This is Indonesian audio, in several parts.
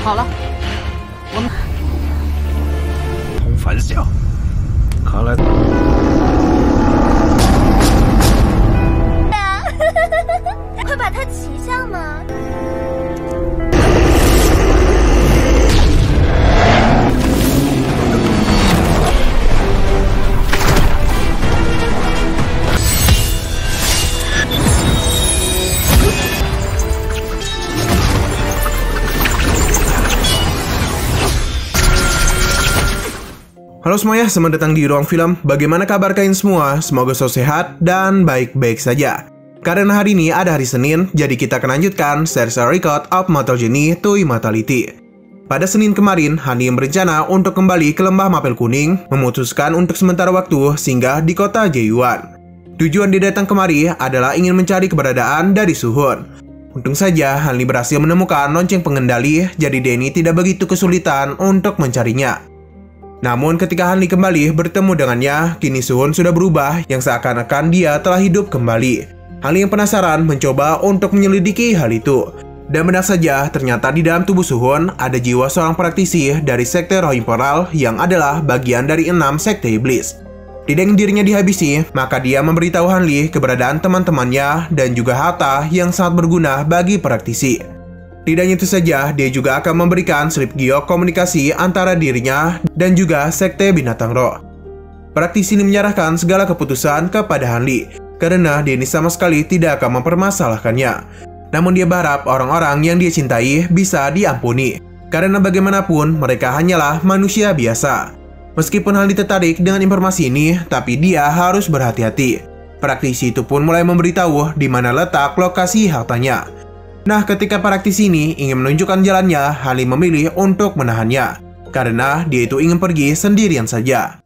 好了，我们同反响，看来。快把它骑下嘛！Halo semuanya, selamat datang di Ruang Film. Bagaimana kabar kalian semua? Semoga selalu sehat dan baik-baik saja. Karena hari ini ada hari Senin, jadi kita akan lanjutkan series Record of Mortal Journey to Immortality. Pada Senin kemarin, Hanli berencana untuk kembali ke Lembah Mapel Kuning, memutuskan untuk sementara waktu singgah di kota Jieyuan. Tujuan dia datang kemari adalah ingin mencari keberadaan dari Suhun. Untung saja Hanli berhasil menemukan lonceng pengendali, jadi Danny tidak begitu kesulitan untuk mencarinya. Namun ketika Hanli kembali bertemu dengannya, kini Suhun sudah berubah yang seakan-akan dia telah hidup kembali. Hanli yang penasaran mencoba untuk menyelidiki hal itu. Dan benar saja, ternyata di dalam tubuh Suhun ada jiwa seorang praktisi dari sekte roh imperal yang adalah bagian dari 6 sekte iblis. Tidak ingin dirinya dihabisi, maka dia memberitahu Hanli keberadaan teman-temannya dan juga harta yang sangat berguna bagi praktisi. Tidak hanya itu saja, dia juga akan memberikan slip giok komunikasi antara dirinya dan juga sekte binatang roh. Praktisi ini menyerahkan segala keputusan kepada Hanli, karena Danny sama sekali tidak akan mempermasalahkannya. Namun dia berharap orang-orang yang dia cintai bisa diampuni, karena bagaimanapun mereka hanyalah manusia biasa. Meskipun Hanli tertarik dengan informasi ini, tapi dia harus berhati-hati. Praktisi itu pun mulai memberitahu di mana letak lokasi hartanya. Nah, ketika praktisi ini ingin menunjukkan jalannya, Hanli memilih untuk menahannya, karena dia itu ingin pergi sendirian saja.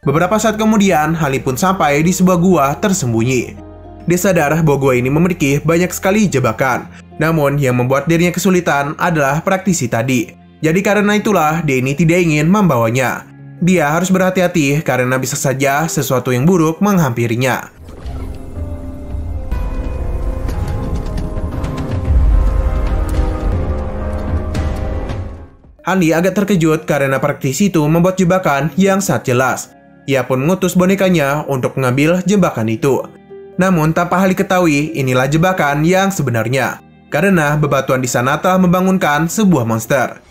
Beberapa saat kemudian, Hanli pun sampai di sebuah gua tersembunyi. Dia sadar bahwa gua ini memiliki banyak sekali jebakan, namun yang membuat dirinya kesulitan adalah praktisi tadi. Jadi karena itulah, Danny tidak ingin membawanya. Dia harus berhati-hati karena bisa saja sesuatu yang buruk menghampirinya. Hanli agak terkejut karena praktisi itu membuat jebakan yang sangat jelas. Ia pun mengutus bonekanya untuk mengambil jebakan itu. Namun tanpa Hanli ketahui, inilah jebakan yang sebenarnya. Karena bebatuan di sana telah membangunkan sebuah monster.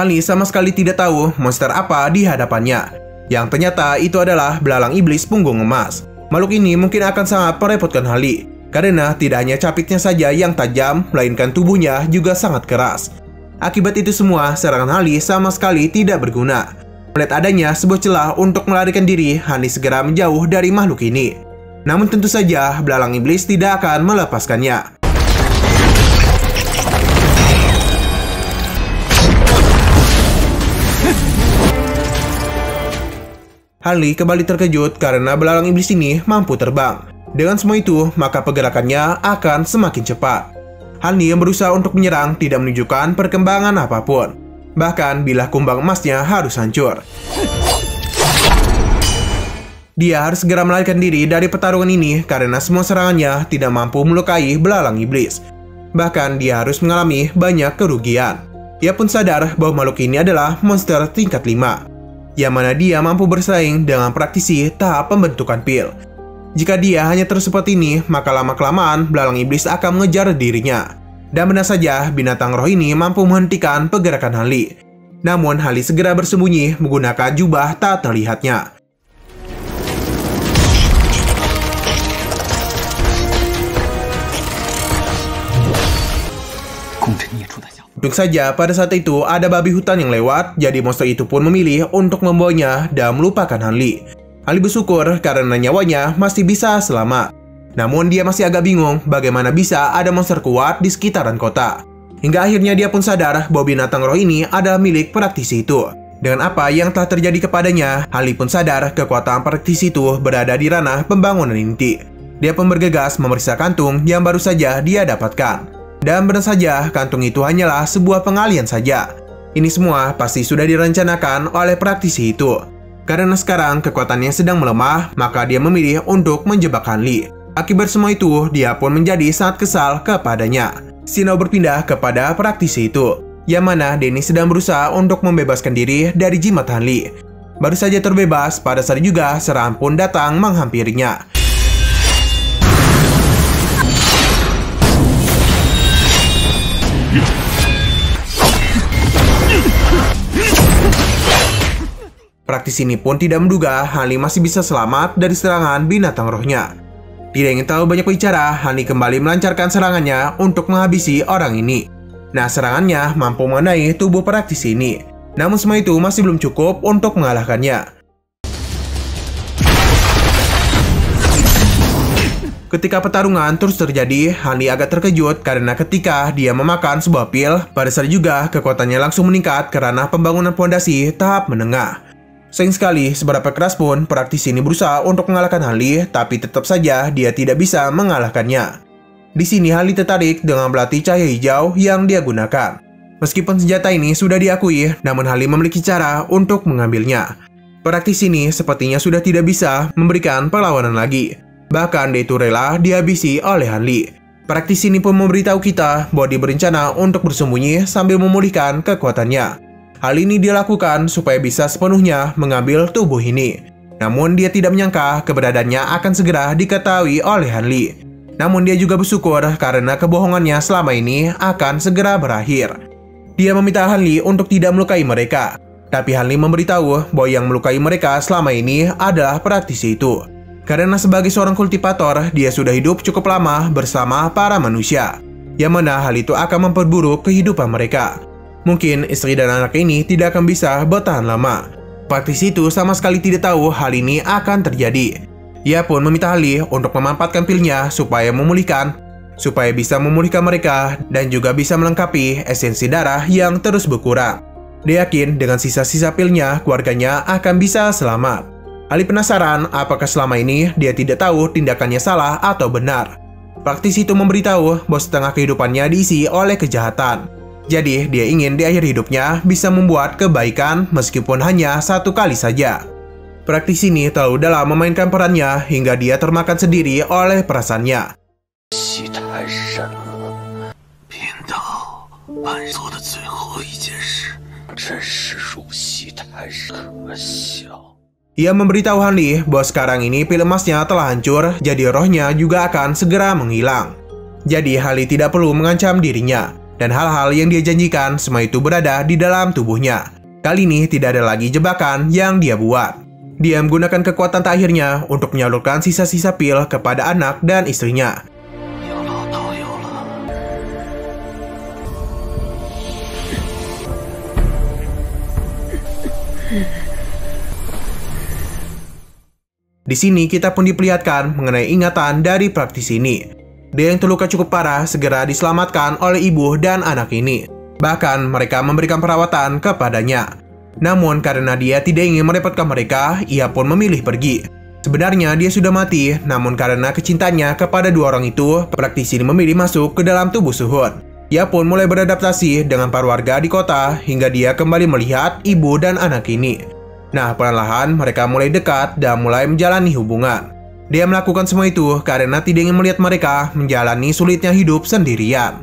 Hanli sama sekali tidak tahu monster apa di hadapannya. Yang ternyata itu adalah belalang iblis punggung emas. Makhluk ini mungkin akan sangat merepotkan Hanli, karena tidak hanya capitnya saja yang tajam, melainkan tubuhnya juga sangat keras. Akibat itu semua, serangan Hanli sama sekali tidak berguna. Melihat adanya sebuah celah untuk melarikan diri, Hanli segera menjauh dari makhluk ini. Namun tentu saja, belalang iblis tidak akan melepaskannya. Hanli kembali terkejut karena belalang iblis ini mampu terbang. Dengan semua itu, maka pergerakannya akan semakin cepat. Hanli yang berusaha untuk menyerang tidak menunjukkan perkembangan apapun. Bahkan bilah kumbang emasnya harus hancur. Dia harus segera melarikan diri dari pertarungan ini karena semua serangannya tidak mampu melukai belalang iblis. Bahkan dia harus mengalami banyak kerugian. Ia pun sadar bahwa makhluk ini adalah monster tingkat 5. Yang mana dia mampu bersaing dengan praktisi tahap pembentukan pil. Jika dia hanya terus seperti ini, maka lama-kelamaan belalang iblis akan mengejar dirinya. Dan benar saja, binatang roh ini mampu menghentikan pergerakan Hanli. Namun Hanli segera bersembunyi menggunakan jubah tak terlihatnya. Untung saja pada saat itu ada babi hutan yang lewat, jadi monster itu pun memilih untuk membawanya dan melupakan Hanli. Hanli bersyukur karena nyawanya masih bisa selamat. Namun dia masih agak bingung bagaimana bisa ada monster kuat di sekitaran kota. Hingga akhirnya dia pun sadar bahwa binatang roh ini adalah milik praktisi itu. Dengan apa yang telah terjadi kepadanya, Hanli pun sadar kekuatan praktisi itu berada di ranah pembangunan inti. Dia pun bergegas memeriksa kantung yang baru saja dia dapatkan. Dan benar saja, kantung itu hanyalah sebuah pengalian saja. Ini semua pasti sudah direncanakan oleh praktisi itu. Karena sekarang kekuatannya sedang melemah, maka dia memilih untuk menjebak Hanli. Akibat semua itu, dia pun menjadi sangat kesal kepadanya. Shino berpindah kepada praktisi itu, yang mana Denny sedang berusaha untuk membebaskan diri dari jimat Hanli. Baru saja terbebas, pada saat juga serangan pun datang menghampirinya. Praktisi ini pun tidak menduga Hanli masih bisa selamat dari serangan binatang rohnya. Tidak ingin tahu banyak bicara, Hanli kembali melancarkan serangannya untuk menghabisi orang ini. Nah, serangannya mampu mengenai tubuh praktisi ini. Namun semua itu masih belum cukup untuk mengalahkannya. Ketika pertarungan terus terjadi, Hanli agak terkejut karena ketika dia memakan sebuah pil, pada saat juga kekuatannya langsung meningkat karena pembangunan fondasi tahap menengah. Sayang sekali, seberapa keras pun praktisi ini berusaha untuk mengalahkan Hanli, tapi tetap saja dia tidak bisa mengalahkannya. Di sini Hanli tertarik dengan belati cahaya hijau yang dia gunakan. Meskipun senjata ini sudah diakui, namun Hanli memiliki cara untuk mengambilnya. Praktisi ini sepertinya sudah tidak bisa memberikan perlawanan lagi. Bahkan dia itu rela dihabisi oleh Hanli. Praktisi ini pun memberitahu kita bahwa dia berencana untuk bersembunyi sambil memulihkan kekuatannya. Hal ini dia lakukan supaya bisa sepenuhnya mengambil tubuh ini. Namun dia tidak menyangka keberadaannya akan segera diketahui oleh Hanli. Namun dia juga bersyukur karena kebohongannya selama ini akan segera berakhir. Dia meminta Hanli untuk tidak melukai mereka. Tapi Hanli memberitahu bahwa yang melukai mereka selama ini adalah praktisi itu. Karena sebagai seorang kultivator, dia sudah hidup cukup lama bersama para manusia. Yang mana hal itu akan memperburuk kehidupan mereka. Mungkin istri dan anak ini tidak akan bisa bertahan lama. Praktisi itu sama sekali tidak tahu hal ini akan terjadi. Ia pun meminta Hanli untuk memanfaatkan pilnya supaya bisa memulihkan mereka dan juga bisa melengkapi esensi darah yang terus berkurang. Dia yakin dengan sisa-sisa pilnya keluarganya akan bisa selamat. Hanli penasaran apakah selama ini dia tidak tahu tindakannya salah atau benar. Praktisi itu memberitahu bahwa setengah kehidupannya diisi oleh kejahatan. Jadi, dia ingin di akhir hidupnya bisa membuat kebaikan meskipun hanya satu kali saja. Praktisi ini terlalu dalam memainkan perannya hingga dia termakan sendiri oleh perasaannya. Ia memberitahu Hanli bahwa sekarang ini pil emasnya telah hancur, jadi rohnya juga akan segera menghilang. Jadi, Hanli tidak perlu mengancam dirinya. Dan hal-hal yang dia janjikan semua itu berada di dalam tubuhnya. Kali ini tidak ada lagi jebakan yang dia buat. Dia menggunakan kekuatan terakhirnya untuk menyalurkan sisa-sisa pil kepada anak dan istrinya. Di sini kita pun diperlihatkan mengenai ingatan dari praktisi ini. Dia yang terluka cukup parah segera diselamatkan oleh ibu dan anak ini. Bahkan mereka memberikan perawatan kepadanya. Namun karena dia tidak ingin merepotkan mereka, ia pun memilih pergi. Sebenarnya dia sudah mati, namun karena kecintanya kepada dua orang itu, praktisi ini memilih masuk ke dalam tubuh Suhun. Ia pun mulai beradaptasi dengan para warga di kota hingga dia kembali melihat ibu dan anak ini. Nah, perlahan mereka mulai dekat dan mulai menjalani hubungan. Dia melakukan semua itu karena tidak ingin melihat mereka menjalani sulitnya hidup sendirian.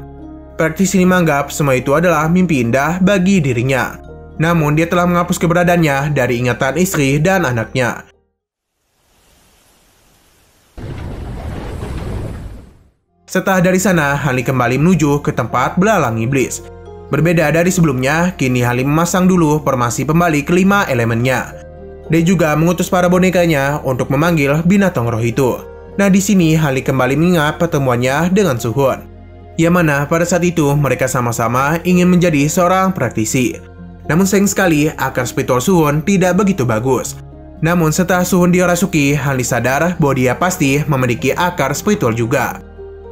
Praktisi ini menganggap semua itu adalah mimpi indah bagi dirinya. Namun dia telah menghapus keberadaannya dari ingatan istri dan anaknya. Setelah dari sana, Hanli kembali menuju ke tempat belalang iblis. Berbeda dari sebelumnya, kini Hanli memasang dulu formasi pembalik kelima elemennya. Dia juga mengutus para bonekanya untuk memanggil binatang roh itu. Nah, di sini Hanli kembali mengingat pertemuannya dengan Suhun. Yang mana pada saat itu mereka sama-sama ingin menjadi seorang praktisi. Namun sayang sekali akar spiritual Suhun tidak begitu bagus. Namun setelah Suhun dirasuki, Han Li sadar bahwa dia pasti memiliki akar spiritual juga.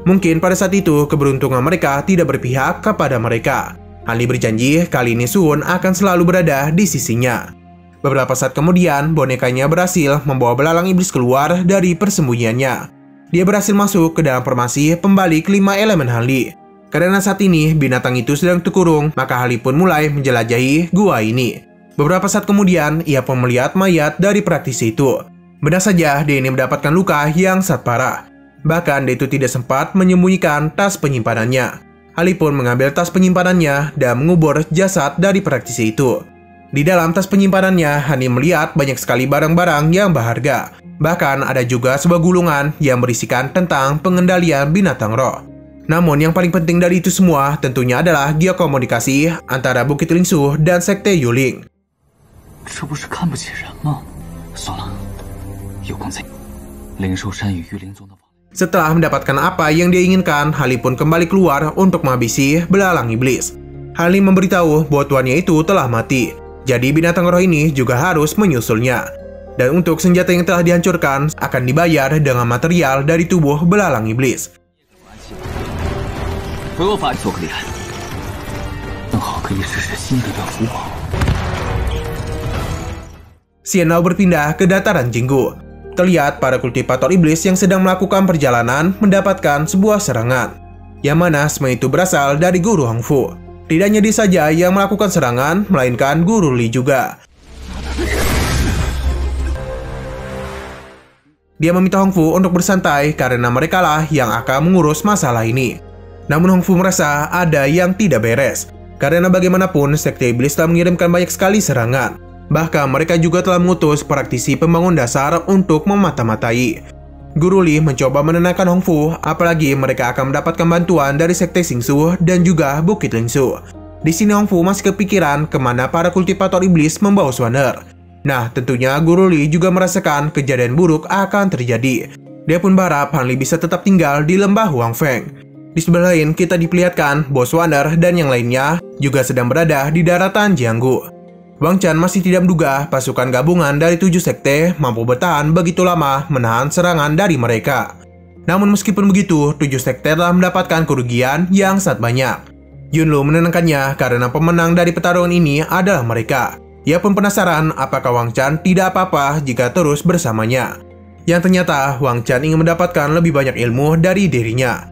Mungkin pada saat itu keberuntungan mereka tidak berpihak kepada mereka. Han Li berjanji kali ini Suhun akan selalu berada di sisinya. Beberapa saat kemudian, bonekanya berhasil membawa belalang iblis keluar dari persembunyiannya. Dia berhasil masuk ke dalam formasi pembalik 5 elemen Han Li. Karena saat ini binatang itu sedang terkurung, maka Han Li pun mulai menjelajahi gua ini. Beberapa saat kemudian, ia pun melihat mayat dari praktisi itu. Benar saja, dia ini mendapatkan luka yang sangat parah. Bahkan, dia itu tidak sempat menyembunyikan tas penyimpanannya. Han Li pun mengambil tas penyimpanannya dan mengubur jasad dari praktisi itu. Di dalam tas penyimpanannya, Han Li melihat banyak sekali barang-barang yang berharga. Bahkan, ada juga sebuah gulungan yang berisikan tentang pengendalian binatang roh. Namun yang paling penting dari itu semua tentunya adalah geokomunikasi antara Bukit Lingsu dan Sekte Yuling. 这不是看不起人吗？算了，有空再。灵兽山与玉灵宗的。 Setelah mendapatkan apa yang dia inginkan, Han Li pun kembali keluar untuk menghabisi belalang iblis. Han Li memberitahu bahwa tuannya itu telah mati, jadi binatang roh ini juga harus menyusulnya. Dan untuk senjata yang telah dihancurkan akan dibayar dengan material dari tubuh belalang iblis. 回我法做个厉害，正好可以试试新的福宝。 Xian Lao berpindah ke dataran Jinggu. Terlihat para kultivator iblis yang sedang melakukan perjalanan mendapatkan sebuah serangan, yang mana semua itu berasal dari Guru Hongfu. Tidak hanya dia saja yang melakukan serangan, melainkan Guru Li juga. Dia meminta Hongfu untuk bersantai karena merekalah yang akan mengurus masalah ini. Namun Hongfu merasa ada yang tidak beres, karena bagaimanapun Sekte Iblis telah mengirimkan banyak sekali serangan. Bahkan mereka juga telah mengutus praktisi pembangun dasar untuk memata-matai. Guru Li mencoba menenangkan Hongfu, apalagi mereka akan mendapatkan bantuan dari Sekte Xingsu dan juga Bukit Lingsu. Di sini Hongfu masih kepikiran kemana para kultivator iblis membawa Swaner. Nah, tentunya Guru Li juga merasakan kejadian buruk akan terjadi. Dia pun berharap Han Li bisa tetap tinggal di lembah Wangfeng. Di sebelah lain, kita diperlihatkan bahwa Swaner dan yang lainnya juga sedang berada di daratan Jianggu. Wang Chan masih tidak menduga pasukan gabungan dari 7 sekte mampu bertahan begitu lama menahan serangan dari mereka. Namun meskipun begitu, 7 sekte telah mendapatkan kerugian yang sangat banyak. Yunlu menenangkannya karena pemenang dari pertarungan ini adalah mereka. Ia pun penasaran apakah Wang Chan tidak apa-apa jika terus bersamanya. Yang ternyata Wang Chan ingin mendapatkan lebih banyak ilmu dari dirinya.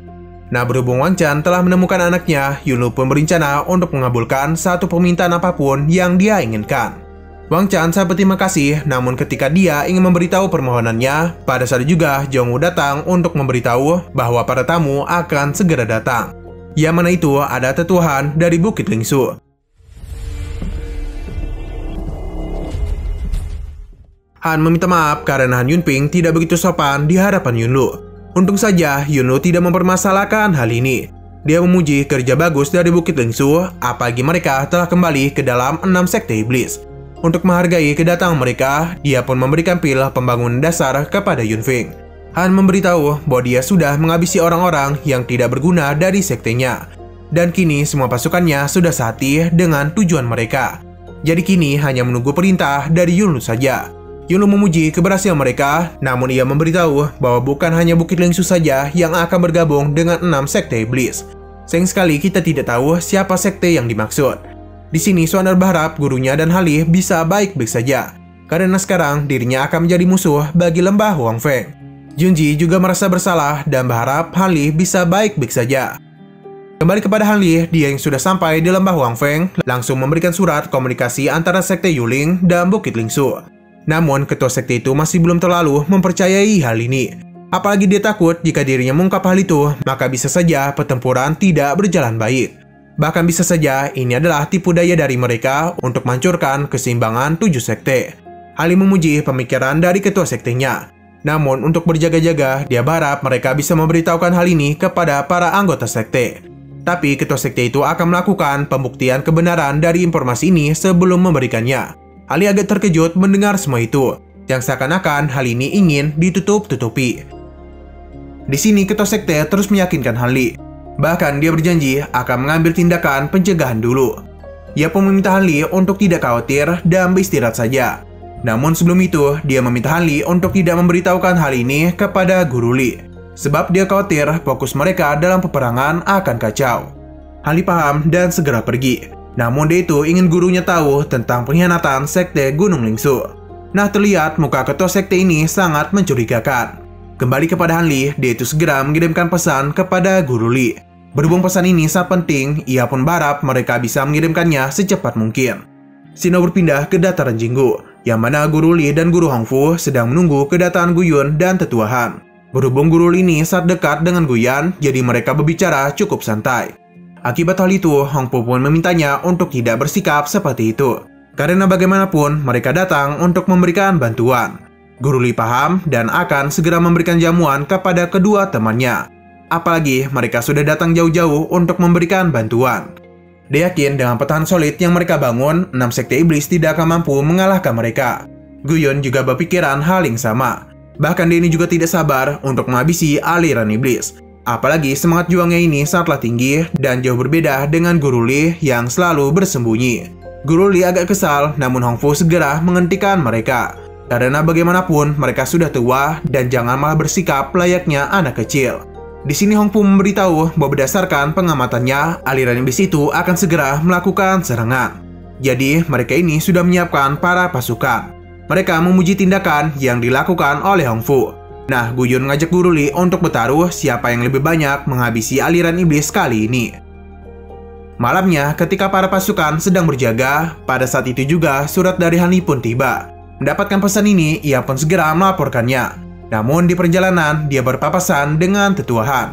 Nah, berhubung Wang Chan telah menemukan anaknya, Yunlu pun berencana untuk mengabulkan satu permintaan apapun yang dia inginkan. Wang Chan sangat berterima kasih, namun ketika dia ingin memberitahu permohonannya, pada saat juga Jongwu datang untuk memberitahu bahwa para tamu akan segera datang. Yang mana itu ada tetuhan dari Bukit Lingsu. Han meminta maaf karena Han Yunping tidak begitu sopan di hadapan Yunlu. Untung saja Yunlu tidak mempermasalahkan hal ini. Dia memuji kerja bagus dari Bukit Lingsu, apalagi mereka telah kembali ke dalam 6 sekte iblis. Untuk menghargai kedatangan mereka, dia pun memberikan pil pembangunan dasar kepada Yunfeng. Han memberitahu bahwa dia sudah menghabisi orang-orang yang tidak berguna dari sektenya. Dan kini semua pasukannya sudah sehati dengan tujuan mereka. Jadi kini hanya menunggu perintah dari Yunlu saja. Yunlu memuji keberhasilan mereka, namun ia memberitahu bahwa bukan hanya Bukit Lingsu saja yang akan bergabung dengan 6 sekte iblis. Sayang sekali kita tidak tahu siapa sekte yang dimaksud. Di sini Swaner berharap gurunya dan Han Li bisa baik-baik saja, karena sekarang dirinya akan menjadi musuh bagi lembah Wangfeng. Junji juga merasa bersalah dan berharap Han Li bisa baik-baik saja. Kembali kepada Han Li, dia yang sudah sampai di lembah Wangfeng langsung memberikan surat komunikasi antara sekte Yuling dan Bukit Lingsu. Namun, ketua sekte itu masih belum terlalu mempercayai hal ini. Apalagi dia takut jika dirinya mengungkap hal itu, maka bisa saja pertempuran tidak berjalan baik. Bahkan bisa saja ini adalah tipu daya dari mereka untuk menghancurkan keseimbangan 7 sekte. Han Li memuji pemikiran dari ketua sektenya. Namun, untuk berjaga-jaga, dia berharap mereka bisa memberitahukan hal ini kepada para anggota sekte. Tapi, ketua sekte itu akan melakukan pembuktian kebenaran dari informasi ini sebelum memberikannya. Han Li agak terkejut mendengar semua itu, yang seakan-akan hal ini ingin ditutup-tutupi. Di sini ketua sekte terus meyakinkan Han Li. Bahkan dia berjanji akan mengambil tindakan pencegahan dulu. Ia pun meminta Han Li untuk tidak khawatir dan beristirahat saja. Namun sebelum itu, dia meminta Han Li untuk tidak memberitahukan hal ini kepada Guru Li, sebab dia khawatir fokus mereka dalam peperangan akan kacau. Han Li paham dan segera pergi. Namun dia itu ingin gurunya tahu tentang pengkhianatan sekte Gunung Lingsu. Nah, terlihat muka ketua sekte ini sangat mencurigakan. Kembali kepada Han Li, dia itu segera mengirimkan pesan kepada Guru Li. Berhubung pesan ini sangat penting, ia pun berharap mereka bisa mengirimkannya secepat mungkin. Shino berpindah ke dataran Jinggu, yang mana Guru Li dan Guru Hongfu sedang menunggu kedatangan Guyun dan Tetua Han. Berhubung Guru Li ini sangat dekat dengan Guyan, jadi mereka berbicara cukup santai. Akibat hal itu, Hongfu pun memintanya untuk tidak bersikap seperti itu, karena bagaimanapun mereka datang untuk memberikan bantuan. Guru Li paham dan akan segera memberikan jamuan kepada kedua temannya. Apalagi mereka sudah datang jauh-jauh untuk memberikan bantuan. Dia yakin dengan pertahanan solid yang mereka bangun, 6 sekte iblis tidak akan mampu mengalahkan mereka. Guyun juga berpikiran hal yang sama. Bahkan dia ini juga tidak sabar untuk menghabisi aliran iblis. Apalagi semangat juangnya ini sangatlah tinggi dan jauh berbeda dengan Guru Li yang selalu bersembunyi. Guru Li agak kesal, namun Hongfu segera menghentikan mereka. Karena bagaimanapun mereka sudah tua dan jangan malah bersikap layaknya anak kecil. Di sini Hongfu memberitahu bahwa berdasarkan pengamatannya, aliran iblis itu akan segera melakukan serangan. Jadi mereka ini sudah menyiapkan para pasukan. Mereka memuji tindakan yang dilakukan oleh Hongfu. Nah, Guyun mengajak Guru Li untuk bertaruh siapa yang lebih banyak menghabisi aliran iblis kali ini. Malamnya, ketika para pasukan sedang berjaga, pada saat itu juga surat dari Han Li pun tiba. Mendapatkan pesan ini, ia pun segera melaporkannya. Namun di perjalanan, dia berpapasan dengan Tetua Han.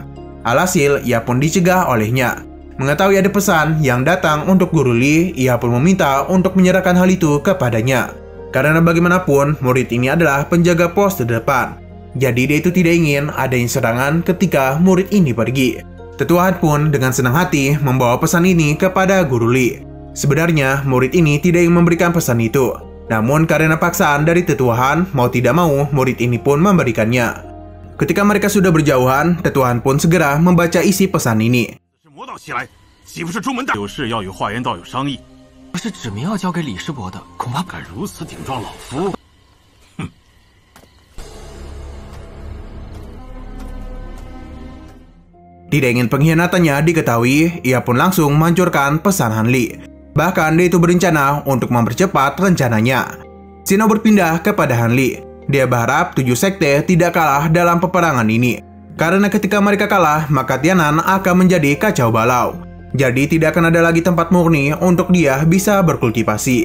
Alhasil, ia pun dicegah olehnya. Mengetahui ada pesan yang datang untuk Guru Li, ia pun meminta untuk menyerahkan hal itu kepadanya. Karena bagaimanapun, murid ini adalah penjaga pos terdepan. Jadi dia itu tidak ingin adanya serangan ketika murid ini pergi. Tetua Han pun dengan senang hati membawa pesan ini kepada Guru Li. Sebenarnya, murid ini tidak ingin memberikan pesan itu. Namun karena paksaan dari Tetua Han, mau tidak mau murid ini pun memberikannya. Ketika mereka sudah berjauhan, Tetua Han pun segera membaca isi pesan ini. Tidak ingin pengkhianatannya diketahui, ia pun langsung menghancurkan pesan Han Li. Bahkan dia itu berencana untuk mempercepat rencananya. Shino berpindah kepada Han Li. Dia berharap 7 sekte tidak kalah dalam peperangan ini. Karena ketika mereka kalah, maka Tianan akan menjadi kacau balau. Jadi tidak akan ada lagi tempat murni untuk dia bisa berkultivasi.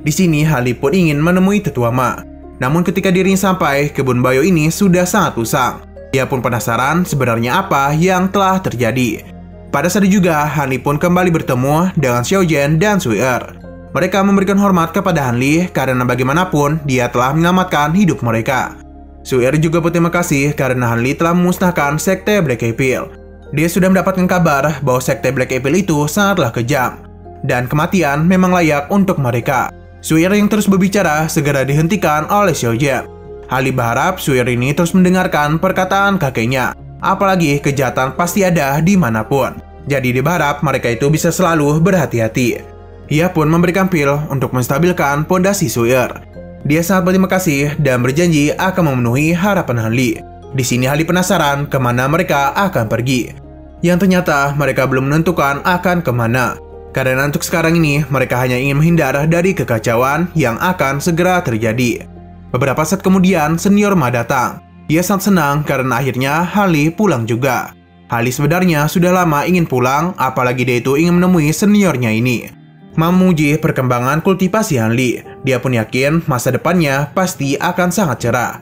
Di sini Han Li pun ingin menemui Tetua Ma. Namun ketika dirinya sampai, kebun bayo ini sudah sangat usang. Ia pun penasaran sebenarnya apa yang telah terjadi. Pada saat itu juga, Han Li pun kembali bertemu dengan Xiao Jian dan Sui Er. Mereka memberikan hormat kepada Han Li karena bagaimanapun dia telah menyelamatkan hidup mereka. Sui Er juga berterima kasih karena Han Li telah memusnahkan sekte Black Apple. Dia sudah mendapatkan kabar bahwa sekte Black Apple itu sangatlah kejam. Dan kematian memang layak untuk mereka. Sui Er yang terus berbicara segera dihentikan oleh Xiao Jian. Han Li berharap Sui Er ini terus mendengarkan perkataan kakeknya. Apalagi kejahatan pasti ada dimanapun. Jadi dia berharap mereka itu bisa selalu berhati-hati. Ia pun memberikan pil untuk menstabilkan pondasi Sui Er. Dia sangat berterima kasih dan berjanji akan memenuhi harapan Han Li. Di sini Han Li penasaran kemana mereka akan pergi. Yang ternyata mereka belum menentukan akan kemana. Karena untuk sekarang ini mereka hanya ingin menghindar dari kekacauan yang akan segera terjadi. Beberapa saat kemudian senior Ma datang. Dia sangat senang karena akhirnya Han Li pulang juga. Han Li sebenarnya sudah lama ingin pulang, apalagi dia itu ingin menemui seniornya ini. Ma memuji perkembangan kultivasi Han Li. Dia pun yakin masa depannya pasti akan sangat cerah.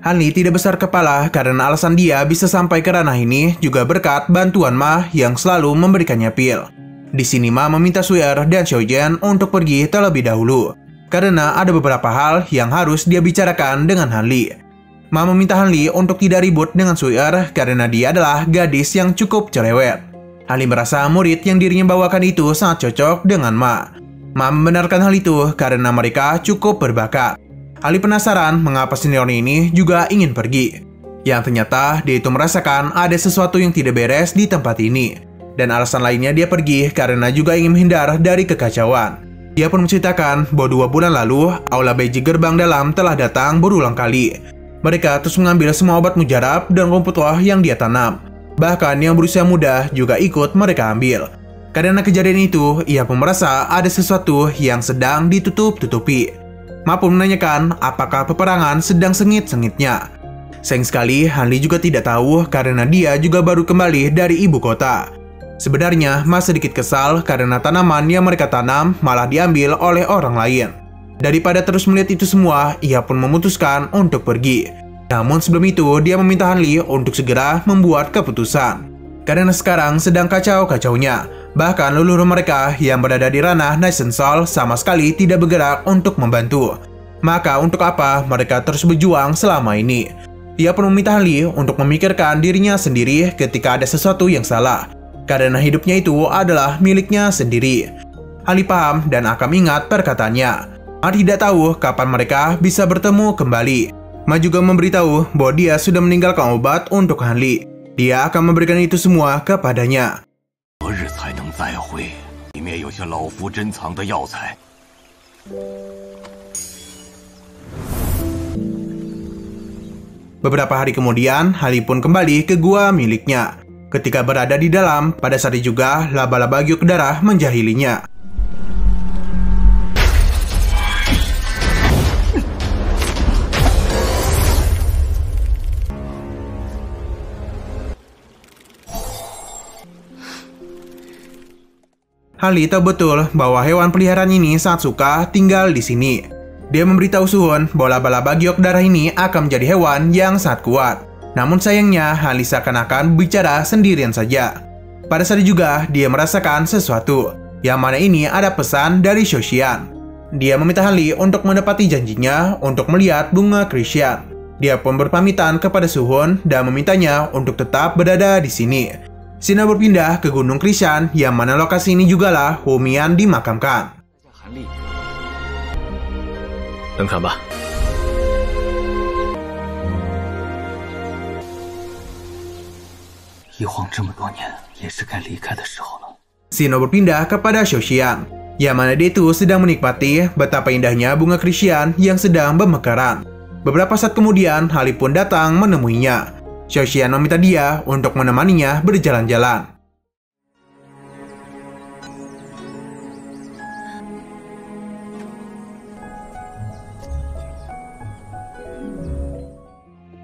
Han Li tidak besar kepala karena alasan dia bisa sampai ke ranah ini juga berkat bantuan Ma yang selalu memberikannya pil. Di sini Ma meminta Sui Er dan Xiao Jian untuk pergi terlebih dahulu. Karena ada beberapa hal yang harus dia bicarakan dengan Han Li. Ma meminta Han Li untuk tidak ribut dengan Sui Er karena dia adalah gadis yang cukup cerewet. Han Li merasa murid yang dirinya bawakan itu sangat cocok dengan Ma. Ma membenarkan hal itu karena mereka cukup berbakat. Han Li penasaran mengapa senior ini juga ingin pergi. Yang ternyata dia itu merasakan ada sesuatu yang tidak beres di tempat ini. Dan alasan lainnya dia pergi karena juga ingin menghindar dari kekacauan. Dia pun menceritakan bahwa 2 bulan lalu, Aula Beiji Gerbang Dalam telah datang berulang kali. Mereka terus mengambil semua obat mujarab dan rumput roh yang dia tanam. Bahkan yang berusia muda juga ikut mereka ambil. Karena kejadian itu, ia pun merasa ada sesuatu yang sedang ditutup-tutupi. Ma pun menanyakan apakah peperangan sedang sengit-sengitnya. Sayang sekali, Han Li juga tidak tahu karena dia juga baru kembali dari ibu kota. Sebenarnya, Ma sedikit kesal karena tanaman yang mereka tanam malah diambil oleh orang lain. Daripada terus melihat itu semua, ia pun memutuskan untuk pergi. Namun sebelum itu, dia meminta Han Li untuk segera membuat keputusan. Karena sekarang sedang kacau-kacaunya. Bahkan leluhur mereka yang berada di ranah Nation Soul sama sekali tidak bergerak untuk membantu. Maka untuk apa mereka terus berjuang selama ini? Dia pun meminta Han Li untuk memikirkan dirinya sendiri ketika ada sesuatu yang salah. Karena hidupnya itu adalah miliknya sendiri. Han Li paham dan akan ingat perkataannya. Ma tidak tahu kapan mereka bisa bertemu kembali. Ma juga memberitahu bahwa dia sudah meninggalkan obat untuk Han Li. Dia akan memberikan itu semua kepadanya. Beberapa hari kemudian, Han Li pun kembali ke gua miliknya. Ketika berada di dalam, pada saat itu juga laba-laba giok darah menjahilinya. Han Li tahu betul bahwa hewan peliharaan ini sangat suka tinggal di sini. Dia memberitahu Suhun bahwa laba-laba giok darah ini akan menjadi hewan yang sangat kuat. Namun sayangnya, Han Li seakan-akan bicara sendirian saja. Pada saat itu juga, dia merasakan sesuatu, yang mana ini ada pesan dari Shoshian. Dia meminta Han Li untuk menepati janjinya untuk melihat bunga Christian. Dia pun berpamitan kepada Suhun dan memintanya untuk tetap berada di sini. Sina berpindah ke Gunung Christian, yang mana lokasi ini jugalah Humian dimakamkan. 等看吧。 一晃这么多年，也是该离开的时候了。 Sino berpindah kepada Shoshian, yang mana dia itu sedang menikmati betapa indahnya bunga Christian yang sedang bermekaran. Beberapa saat kemudian, Han Li pun datang menemuinya. Shoshian meminta dia untuk menemaninya berjalan-jalan.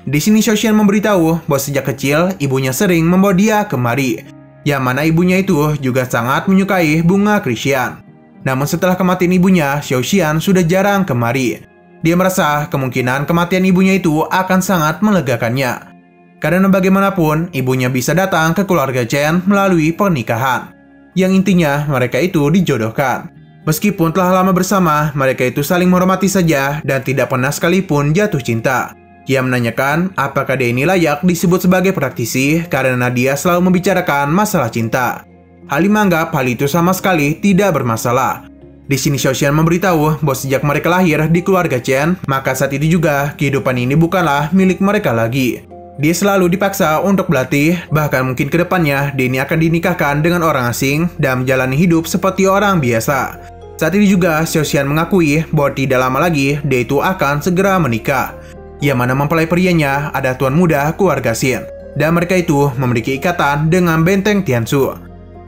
Di sini Shoshian memberitahu bahwa sejak kecil ibunya sering membawa dia kemari, yang mana ibunya itu juga sangat menyukai bunga Christian. Namun setelah kematian ibunya, Shoshian sudah jarang kemari. Dia merasa kemungkinan kematian ibunya itu akan sangat melegakannya. Karena bagaimanapun ibunya bisa datang ke keluarga Chen melalui pernikahan, yang intinya mereka itu dijodohkan. Meskipun telah lama bersama, mereka itu saling menghormati saja dan tidak pernah sekalipun jatuh cinta. Ia menanyakan apakah dia ini layak disebut sebagai praktisi karena dia selalu membicarakan masalah cinta. Han Li menganggap hal itu sama sekali tidak bermasalah. Di sini Shoshian memberitahu bahwa sejak mereka lahir di keluarga Chen, maka saat itu juga kehidupan ini bukanlah milik mereka lagi. Dia selalu dipaksa untuk berlatih, bahkan mungkin kedepannya dia ini akan dinikahkan dengan orang asing dan menjalani hidup seperti orang biasa. Saat ini juga Shoshian mengakui bahwa tidak lama lagi dia itu akan segera menikah. Yang mana mempelai prianya ada tuan muda keluarga Xin, dan mereka itu memiliki ikatan dengan benteng Tiansu.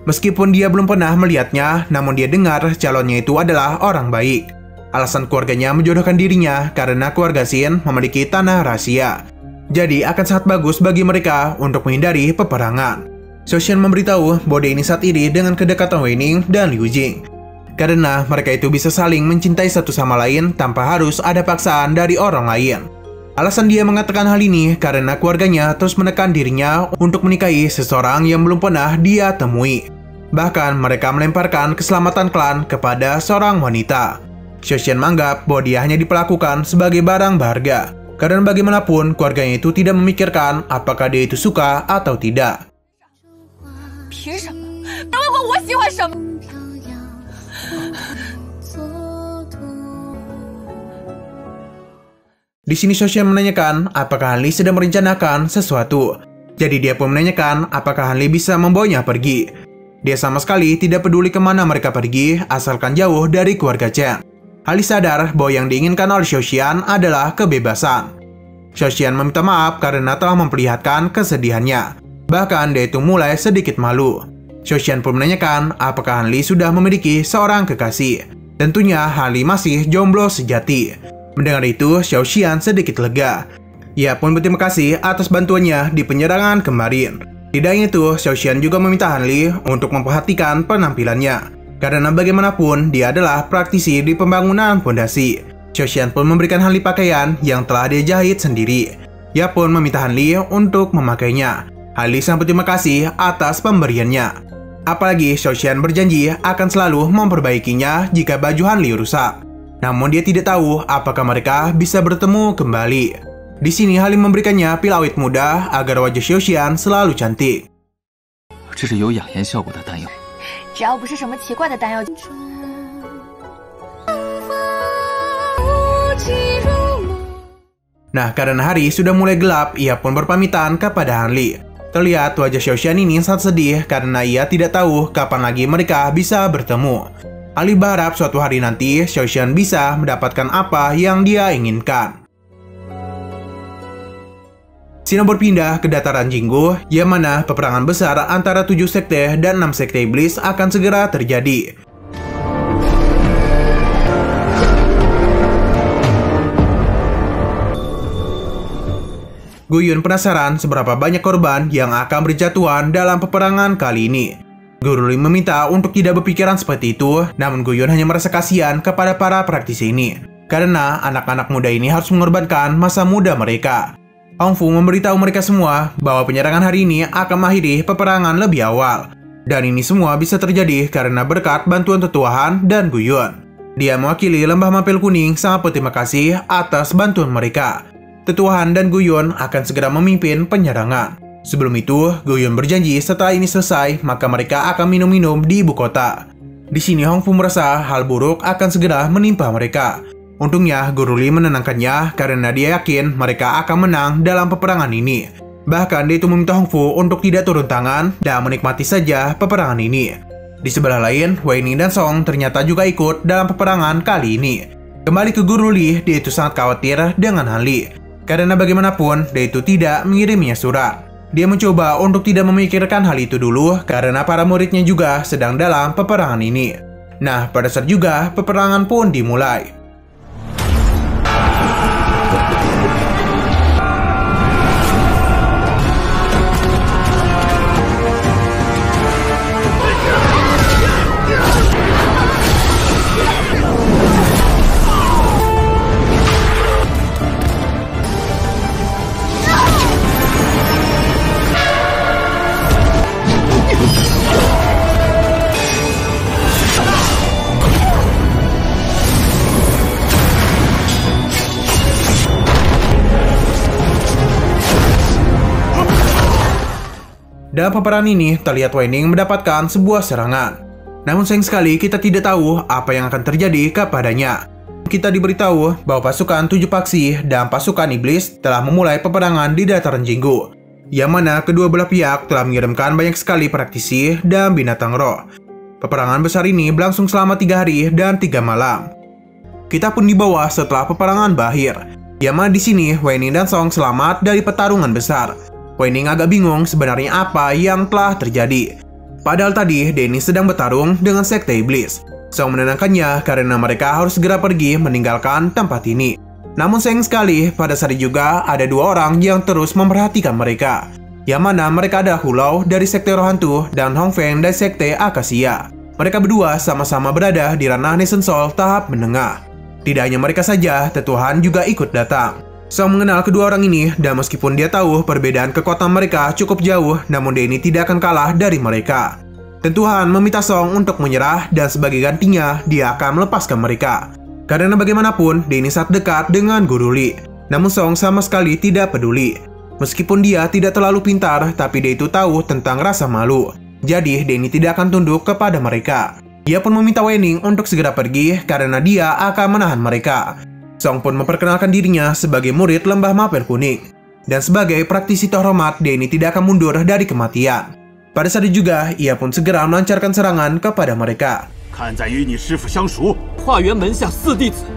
Meskipun dia belum pernah melihatnya, namun dia dengar calonnya itu adalah orang baik. Alasan keluarganya menjodohkan dirinya karena keluarga Xin memiliki tanah rahasia. Jadi akan sangat bagus bagi mereka untuk menghindari peperangan. Shoshian memberitahu bahwa dia ini saat ini dengan kedekatan Wei Ning dan Liu Jing. Karena mereka itu bisa saling mencintai satu sama lain tanpa harus ada paksaan dari orang lain. Alasan dia mengatakan hal ini karena keluarganya terus menekan dirinya untuk menikahi seseorang yang belum pernah dia temui. Bahkan mereka melemparkan keselamatan klan kepada seorang wanita. Shoshian menganggap bahwa dia hanya diperlakukan sebagai barang berharga. Karena bagaimanapun keluarganya itu tidak memikirkan apakah dia itu suka atau tidak. Di sini Shoshian menanyakan apakah Han Li sedang merencanakan sesuatu. Jadi dia pun menanyakan apakah Han Li bisa membawanya pergi. Dia sama sekali tidak peduli kemana mereka pergi, asalkan jauh dari keluarga Chen. Ali sadar bahwa yang diinginkan oleh Xiaoxian adalah kebebasan. Xiaoxian meminta maaf karena telah memperlihatkan kesedihannya. Bahkan dia itu mulai sedikit malu. Xiaoxian pun menanyakan apakah Han Li sudah memiliki seorang kekasih. Tentunya Han Li masih jomblo sejati. Mendengar itu, Xiaoxian sedikit lega. Ia pun berterima kasih atas bantuannya di penyerangan kemarin. Tidak hanya itu, Xiaoxian juga meminta Han Li untuk memperhatikan penampilannya. Karena bagaimanapun, dia adalah praktisi di pembangunan fondasi. Xiaoxian pun memberikan Han Li pakaian yang telah dia jahit sendiri. Ia pun meminta Han Li untuk memakainya. Han Li sangat berterima kasih atas pemberiannya. Apalagi Xiaoxian berjanji akan selalu memperbaikinya jika baju Han Li rusak. Namun dia tidak tahu apakah mereka bisa bertemu kembali. Di sini Han Li memberikannya pil awet muda agar wajah Xiaoxian selalu cantik. 这是有养颜效果的丹药，只要不是什么奇怪的丹药。 Nah, karena hari sudah mulai gelap, ia pun berpamitan kepada Han Li. Terlihat wajah Xiaoxian ini sangat sedih karena ia tidak tahu kapan lagi mereka bisa bertemu. Han Li berharap suatu hari nanti Xiaoxian bisa mendapatkan apa yang dia inginkan. Sino berpindah ke dataran Jinggu, yang mana peperangan besar antara 7 sekte dan 6 sekte iblis akan segera terjadi. Gu Yun penasaran seberapa banyak korban yang akan berjatuhan dalam peperangan kali ini. Guru Li meminta untuk tidak berpikiran seperti itu, namun Gu Yun hanya merasa kasihan kepada para praktisi ini. Karena anak-anak muda ini harus mengorbankan masa muda mereka. Hong Fu memberitahu mereka semua bahwa penyerangan hari ini akan mengakhiri peperangan lebih awal. Dan ini semua bisa terjadi karena berkat bantuan Tetuahan dan Gu Yun. Dia mewakili Lembah Mapel Kuning sangat berterima kasih atas bantuan mereka. Tetuahan dan Gu Yun akan segera memimpin penyerangan. Sebelum itu, Gu Yun berjanji setelah ini selesai, maka mereka akan minum-minum di ibu kota. Di sini Hong Fu merasa hal buruk akan segera menimpa mereka. Untungnya, Guru Li menenangkannya karena dia yakin mereka akan menang dalam peperangan ini. Bahkan dia itu meminta Hong Fu untuk tidak turun tangan dan menikmati saja peperangan ini. Di sebelah lain, Wei Ning dan Song ternyata juga ikut dalam peperangan kali ini. Kembali ke Guru Li, dia itu sangat khawatir dengan Han Li. Karena bagaimanapun, dia itu tidak mengirimnya surat. Dia mencoba untuk tidak memikirkan hal itu dulu karena para muridnya juga sedang dalam peperangan ini. Nah, pada saat juga peperangan pun dimulai. Dalam peperangan ini, terlihat Wei Ning mendapatkan sebuah serangan. Namun sayang sekali kita tidak tahu apa yang akan terjadi kepadanya. Kita diberitahu bahwa pasukan 7 paksi dan pasukan iblis telah memulai peperangan di dataran Jinggu, yang mana kedua belah pihak telah mengirimkan banyak sekali praktisi dan binatang roh. Peperangan besar ini berlangsung selama 3 hari dan 3 malam. Kita pun dibawa setelah peperangan berakhir, yang mana di sini Wei Ning dan Song selamat dari pertarungan besar. Wei Ning agak bingung sebenarnya apa yang telah terjadi. Padahal tadi Dennis sedang bertarung dengan sekte iblis. Song menenangkannya karena mereka harus segera pergi meninggalkan tempat ini. Namun sayang sekali, pada saat juga ada 2 orang yang terus memperhatikan mereka. Yang mana mereka adalah Hulao dari sekte roh hantu dan Hong Feng dari sekte Akasia. Mereka berdua sama-sama berada di ranah Nation Soul tahap menengah. Tidak hanya mereka saja, Tetuahan juga ikut datang. Song mengenal kedua orang ini, dan meskipun dia tahu perbedaan kekuatan mereka cukup jauh, namun dia ini tidak akan kalah dari mereka. Tetuahan meminta Song untuk menyerah, dan sebagai gantinya, dia akan melepaskan mereka. Karena bagaimanapun, dia ini sangat dekat dengan Guru Li. Namun Song sama sekali tidak peduli. Meskipun dia tidak terlalu pintar, tapi dia itu tahu tentang rasa malu. Jadi, dia ini tidak akan tunduk kepada mereka. Dia pun meminta Wei Ning untuk segera pergi, karena dia akan menahan mereka. Song pun memperkenalkan dirinya sebagai murid Lembah Mapel Kuning. Dan sebagai praktisi terhormat, dia ini tidak akan mundur dari kematian. Pada saat itu juga, ia pun segera melancarkan serangan kepada mereka. 看在与你师父相熟， 化元门下四弟子。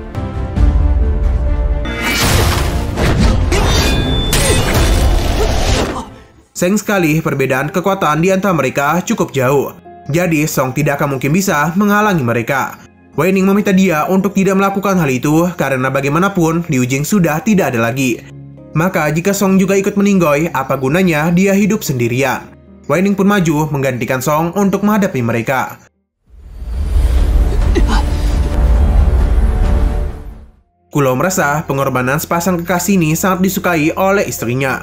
Sayang sekali perbedaan kekuatan di antara mereka cukup jauh. Jadi Song tidak akan mungkin bisa menghalangi mereka. Wei Ning meminta dia untuk tidak melakukan hal itu karena bagaimanapun Liu Jing sudah tidak ada lagi. Maka jika Song juga ikut meninggoy, apa gunanya dia hidup sendirian? Wei Ning pun maju menggantikan Song untuk menghadapi mereka. Kulo merasa pengorbanan sepasang kekasih ini sangat disukai oleh istrinya.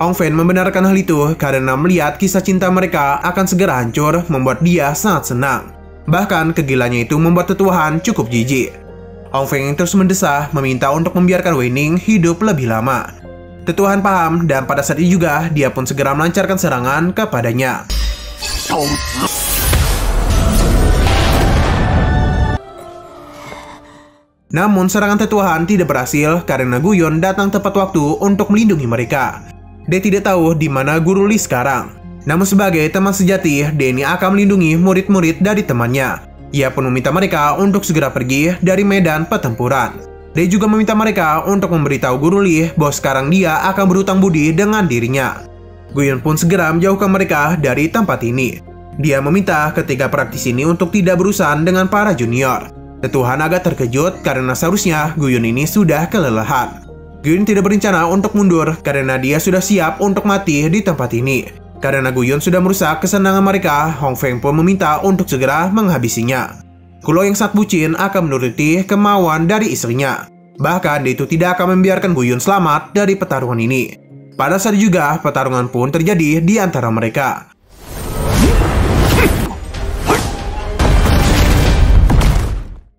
Hong Fen membenarkan hal itu karena melihat kisah cinta mereka akan segera hancur membuat dia sangat senang. Bahkan kegilaannya itu membuat tetuahan cukup jijik. Hong Fen terus mendesah meminta untuk membiarkan Wei Ning hidup lebih lama. Tetuahan paham dan pada saat itu juga dia pun segera melancarkan serangan kepadanya. Namun serangan tetuahan tidak berhasil karena Guyon datang tepat waktu untuk melindungi mereka. Dia tidak tahu di mana Guru Li sekarang. Namun sebagai teman sejati, Denny akan melindungi murid-murid dari temannya. Ia pun meminta mereka untuk segera pergi dari medan pertempuran. Dia juga meminta mereka untuk memberitahu Guru Li bahwa sekarang dia akan berhutang budi dengan dirinya. Guyon pun segera menjauhkan mereka dari tempat ini. Dia meminta ketiga praktisi ini untuk tidak berurusan dengan para junior. Tetuahan agak terkejut karena seharusnya Guyon ini sudah kelelahan. Guyon tidak berencana untuk mundur karena dia sudah siap untuk mati di tempat ini. Karena Guyon sudah merusak kesenangan mereka, Hong Feng pun meminta untuk segera menghabisinya. Kulo yang sangat bucin akan menuruti kemauan dari istrinya. Bahkan dia itu tidak akan membiarkan Guyon selamat dari pertarungan ini. Pada saat juga pertarungan pun terjadi di antara mereka.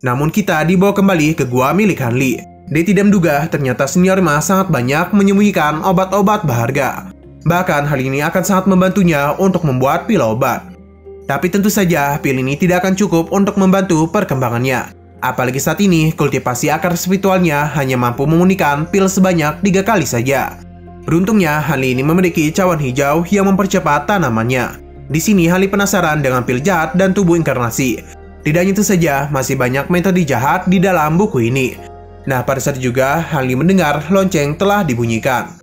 Namun kita dibawa kembali ke gua milik Han Li. Dia tidak menduga ternyata senior Ma sangat banyak menyembunyikan obat-obat berharga. Bahkan hal ini akan sangat membantunya untuk membuat pil obat. Tapi tentu saja pil ini tidak akan cukup untuk membantu perkembangannya. Apalagi saat ini kultivasi akar spiritualnya hanya mampu memunikan pil sebanyak 3 kali saja. Beruntungnya Han Li ini memiliki cawan hijau yang mempercepat tanamannya. Di sini Han Li penasaran dengan pil jahat dan tubuh inkarnasi. Tidak hanya itu saja, masih banyak metode jahat di dalam buku ini. Nah, pada saat juga Han Li mendengar lonceng telah dibunyikan.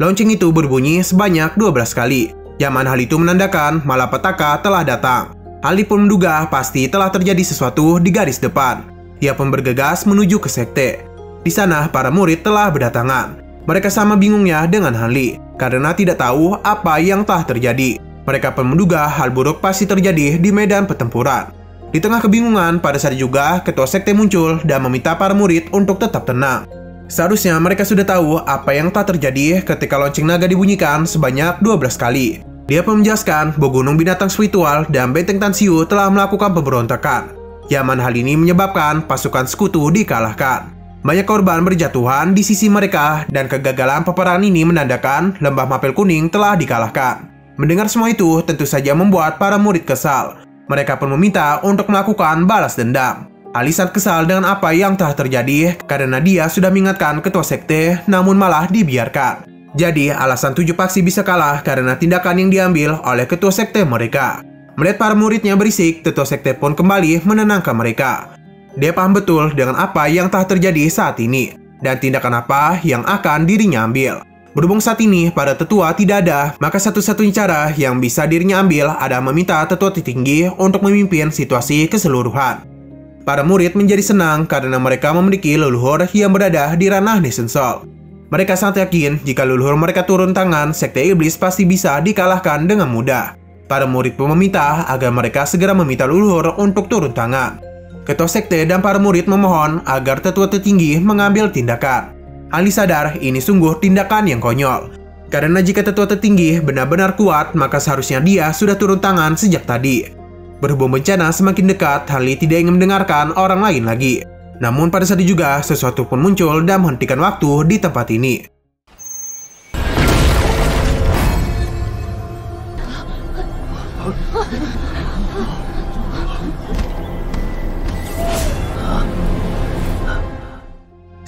Lonceng itu berbunyi sebanyak 12 kali. Yang mana hal itu menandakan malapetaka telah datang. Han Li pun menduga pasti telah terjadi sesuatu di garis depan. Ia pun bergegas menuju ke sekte. Di sana para murid telah berdatangan. Mereka sama bingungnya dengan Han Li karena tidak tahu apa yang telah terjadi. Mereka pun menduga hal buruk pasti terjadi di medan pertempuran. Di tengah kebingungan, pada saat juga ketua sekte muncul dan meminta para murid untuk tetap tenang. Seharusnya mereka sudah tahu apa yang telah terjadi ketika lonceng naga dibunyikan sebanyak 12 kali. Dia pun menjelaskan bahwa gunung binatang spiritual dan benteng Tanxiu telah melakukan pemberontakan. Yang hal ini menyebabkan pasukan sekutu dikalahkan. Banyak korban berjatuhan di sisi mereka dan kegagalan peperangan ini menandakan lembah mapel kuning telah dikalahkan. Mendengar semua itu tentu saja membuat para murid kesal. Mereka pun meminta untuk melakukan balas dendam. Ali sangat kesal dengan apa yang telah terjadi karena dia sudah mengingatkan ketua sekte namun malah dibiarkan. Jadi alasan 7 faksi bisa kalah karena tindakan yang diambil oleh ketua sekte mereka. Melihat para muridnya berisik, ketua sekte pun kembali menenangkan mereka. Dia paham betul dengan apa yang telah terjadi saat ini dan tindakan apa yang akan dirinya ambil. Berhubung saat ini para tetua tidak ada, maka satu-satunya cara yang bisa dirinya ambil adalah meminta tetua tertinggi untuk memimpin situasi keseluruhan. Para murid menjadi senang karena mereka memiliki leluhur yang berada di ranah Nation Soul. Mereka sangat yakin jika leluhur mereka turun tangan, sekte iblis pasti bisa dikalahkan dengan mudah. Para murid pun meminta agar mereka segera meminta leluhur untuk turun tangan. Ketua sekte dan para murid memohon agar tetua tertinggi mengambil tindakan. Han Li sadar ini sungguh tindakan yang konyol. Karena jika tetua tertinggi benar-benar kuat, maka seharusnya dia sudah turun tangan sejak tadi. Berhubung bencana semakin dekat, Han Li tidak ingin mendengarkan orang lain lagi. Namun pada saat itu juga sesuatu pun muncul dan menghentikan waktu di tempat ini.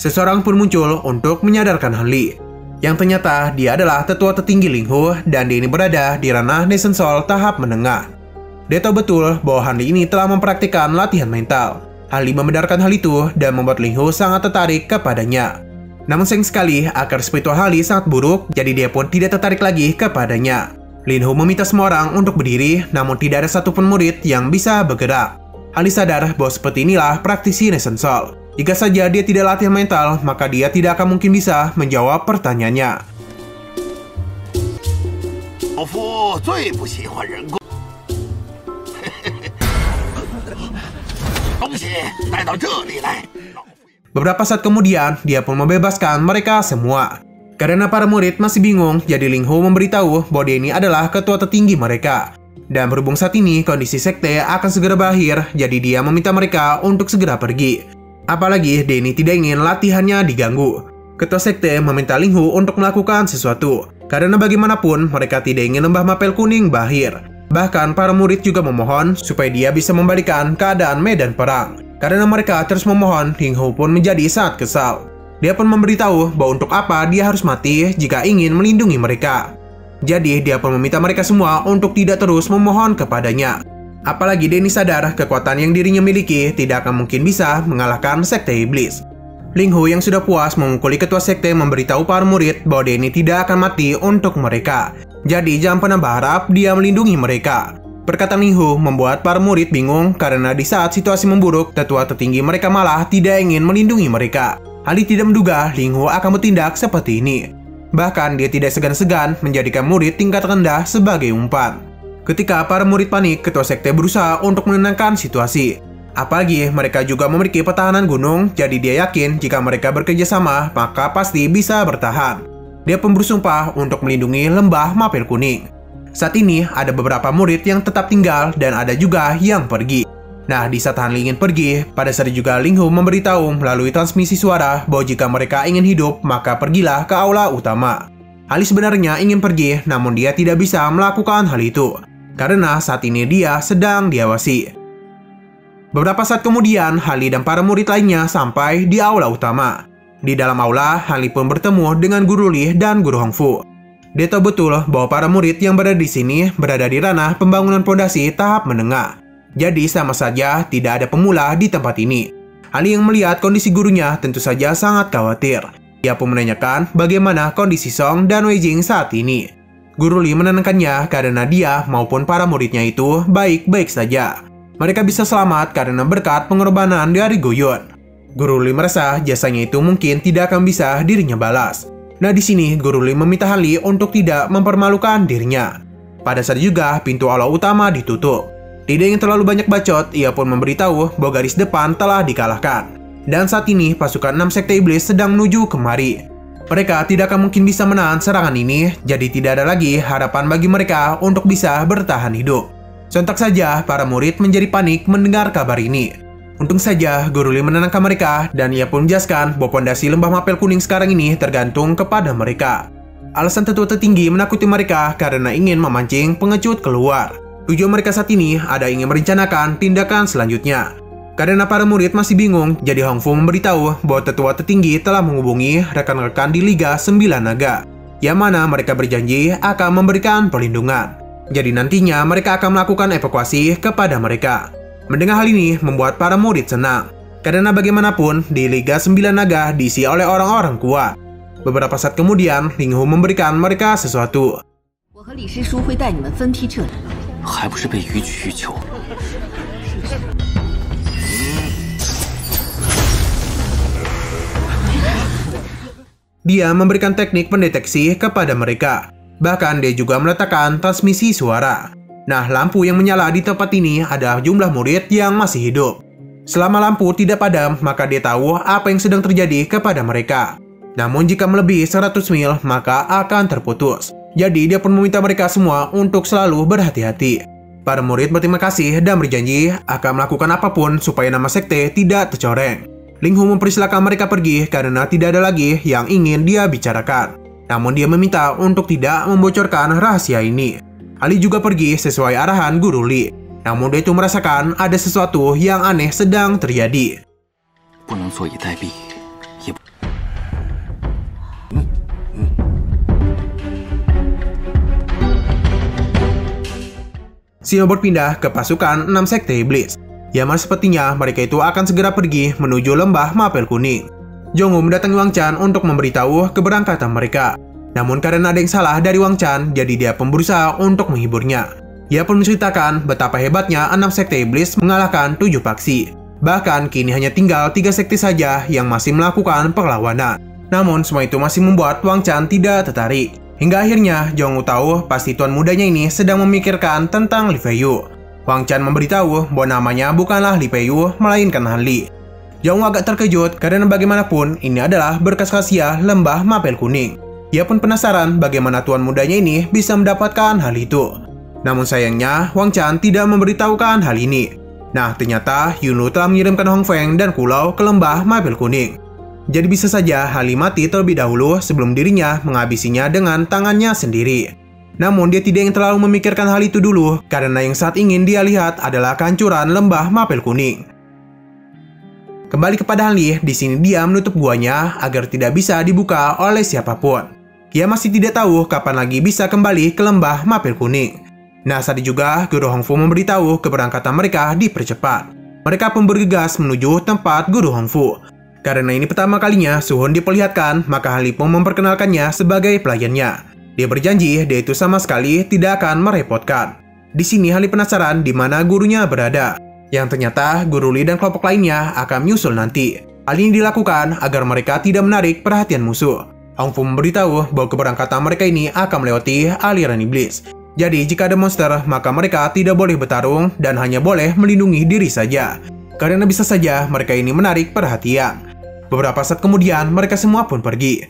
seseorang pun muncul untuk menyadarkan Han Li. Yang ternyata dia adalah tetua tertinggi Linghu dan dia ini berada di ranah Nation Soul tahap menengah. Dia tahu betul bahwa Han Li ini telah mempraktikkan latihan mental. Han Li membenarkan hal itu dan membuat Linghu sangat tertarik kepadanya. Namun sayang sekali akar spiritual Han Li sangat buruk, jadi dia pun tidak tertarik lagi kepadanya. Linghu meminta semua orang untuk berdiri, namun tidak ada satupun murid yang bisa bergerak. Han Li sadar bahwa seperti inilah praktisi Nation Soul. Jika saja dia tidak latihan mental, maka dia tidak akan mungkin bisa menjawab pertanyaannya. Beberapa saat kemudian, dia pun membebaskan mereka semua. Karena para murid masih bingung, jadi Linghu memberitahu bahwa dia ini adalah ketua tertinggi mereka. Dan berhubung saat ini kondisi sekte akan segera berakhir, jadi dia meminta mereka untuk segera pergi. Apalagi dia ini tidak ingin latihannya diganggu. Ketua sekte meminta Linghu untuk melakukan sesuatu, karena bagaimanapun mereka tidak ingin lembah mapel kuning berakhir. Bahkan para murid juga memohon supaya dia bisa membalikan keadaan medan perang. Karena mereka terus memohon, Linghu pun menjadi sangat kesal. Dia pun memberitahu bahwa untuk apa dia harus mati jika ingin melindungi mereka. Jadi dia pun meminta mereka semua untuk tidak terus memohon kepadanya. Apalagi dia ini sadar kekuatan yang dirinya miliki tidak akan mungkin bisa mengalahkan sekte iblis. Linghu yang sudah puas memukuli ketua sekte memberitahu para murid bahwa dia ini tidak akan mati untuk mereka. Jadi jangan pernah berharap dia melindungi mereka. Perkataan Linghu membuat para murid bingung karena di saat situasi memburuk, tetua tertinggi mereka malah tidak ingin melindungi mereka. Han Li tidak menduga Linghu akan bertindak seperti ini. Bahkan dia tidak segan-segan menjadikan murid tingkat rendah sebagai umpan. Ketika para murid panik, ketua sekte berusaha untuk menenangkan situasi. Apalagi mereka juga memiliki pertahanan gunung, jadi dia yakin jika mereka bekerja sama, maka pasti bisa bertahan. Dia pun bersumpah untuk melindungi lembah mapel kuning. Saat ini ada beberapa murid yang tetap tinggal dan ada juga yang pergi. Nah, di saat Han Li ingin pergi, pada saat juga Linghu memberitahu melalui transmisi suara bahwa jika mereka ingin hidup, maka pergilah ke aula utama. Han Li sebenarnya ingin pergi, namun dia tidak bisa melakukan hal itu. Karena saat ini dia sedang diawasi. Beberapa saat kemudian, Han Li dan para murid lainnya sampai di aula utama. Di dalam aula, Han Li pun bertemu dengan Guru Li dan Guru Hongfu. Dia tahu betul bahwa para murid yang berada di sini berada di ranah pembangunan pondasi tahap menengah. Jadi sama saja tidak ada pemula di tempat ini. Han Li yang melihat kondisi gurunya tentu saja sangat khawatir. Dia pun menanyakan bagaimana kondisi Song dan Wei Jing saat ini. Guru Li menenangkannya karena dia maupun para muridnya itu baik-baik saja. Mereka bisa selamat karena berkat pengorbanan dari Guyun. Guru Li merasa jasanya itu mungkin tidak akan bisa dirinya balas. Nah di sini Guru Li meminta Han Li untuk tidak mempermalukan dirinya. Pada saat juga pintu aula utama ditutup. Tidak ingin terlalu banyak bacot, ia pun memberitahu bahwa garis depan telah dikalahkan. Dan saat ini pasukan 6 sekte iblis sedang menuju kemari. Mereka tidak akan mungkin bisa menahan serangan ini, jadi tidak ada lagi harapan bagi mereka untuk bisa bertahan hidup. Sontak saja, para murid menjadi panik mendengar kabar ini. Untung saja, Guru Li menenangkan mereka, dan ia pun menjelaskan bahwa pondasi lembah mapel kuning sekarang ini tergantung kepada mereka. Alasan tetua tertinggi menakuti mereka karena ingin memancing pengecut keluar. Tujuan mereka saat ini ada ingin merencanakan tindakan selanjutnya. Karena para murid masih bingung, jadi Hongfu memberitahu bahwa tetua tertinggi telah menghubungi rekan-rekan di Liga 9 Naga, yang mana mereka berjanji akan memberikan perlindungan. Jadi nantinya mereka akan melakukan evakuasi kepada mereka. Mendengar hal ini membuat para murid senang, karena bagaimanapun di Liga 9 Naga diisi oleh orang-orang kuat. Beberapa saat kemudian, Linghu memberikan mereka sesuatu. Dia memberikan teknik pendeteksi kepada mereka. Bahkan dia juga meletakkan transmisi suara. Nah, lampu yang menyala di tempat ini adalah jumlah murid yang masih hidup. Selama lampu tidak padam, maka dia tahu apa yang sedang terjadi kepada mereka. Namun jika melebihi 100 mil, maka akan terputus. Jadi dia pun meminta mereka semua untuk selalu berhati-hati. Para murid berterima kasih dan berjanji akan melakukan apapun supaya nama sekte tidak tercoreng. Linghu mempersilakan mereka pergi karena tidak ada lagi yang ingin dia bicarakan. Namun dia meminta untuk tidak membocorkan rahasia ini. Ali juga pergi sesuai arahan Guru Li. Namun dia itu merasakan ada sesuatu yang aneh sedang terjadi. Xiao berpindah ke pasukan 6 Sekte Iblis. Ya, sepertinya mereka itu akan segera pergi menuju lembah Mapel Kuning. Jongwoo mendatangi Wang Chan untuk memberitahu keberangkatan mereka. Namun karena ada yang salah dari Wang Chan, jadi dia pun berusaha untuk menghiburnya. Ia pun menceritakan betapa hebatnya 6 Sekte Iblis mengalahkan 7 faksi. Bahkan kini hanya tinggal 3 sekte saja yang masih melakukan perlawanan. Namun semua itu masih membuat Wang Chan tidak tertarik. Hingga akhirnya Jongwoo tahu pasti tuan mudanya ini sedang memikirkan tentang Li Feiyu. Wang Chan memberitahu bahwa namanya bukanlah Li Feiyu melainkan Han Li. Jongwoo agak terkejut karena bagaimanapun ini adalah berkas rahasia lembah Mapel Kuning. Ia pun penasaran bagaimana tuan mudanya ini bisa mendapatkan hal itu. Namun sayangnya Wang Chan tidak memberitahukan hal ini. Nah, ternyata Yunlu telah mengirimkan Hong Feng dan Kulau ke lembah Mapel Kuning. Jadi bisa saja Han Li mati terlebih dahulu sebelum dirinya menghabisinya dengan tangannya sendiri. Namun dia tidak ingin terlalu memikirkan hal itu dulu karena yang saat ingin dia lihat adalah kehancuran lembah Mapel Kuning. Kembali kepada Han Li, di sini dia menutup guanya agar tidak bisa dibuka oleh siapapun. Ia masih tidak tahu kapan lagi bisa kembali ke lembah Mapel Kuning. Nah, saat itu juga Guru Hongfu memberitahu keberangkatan mereka dipercepat. Mereka pun bergegas menuju tempat Guru Hongfu. Karena ini pertama kalinya Suhun diperlihatkan, maka Han Li pun memperkenalkannya sebagai pelayannya. Dia berjanji dia itu sama sekali tidak akan merepotkan. Di sini Han Li penasaran di mana gurunya berada. Yang ternyata Guru Li dan kelompok lainnya akan menyusul nanti. Hal ini dilakukan agar mereka tidak menarik perhatian musuh. Hongfu memberitahu bahwa keberangkatan mereka ini akan melewati aliran iblis. Jadi jika ada monster, maka mereka tidak boleh bertarung dan hanya boleh melindungi diri saja. Karena bisa saja mereka ini menarik perhatian. Beberapa saat kemudian, mereka semua pun pergi.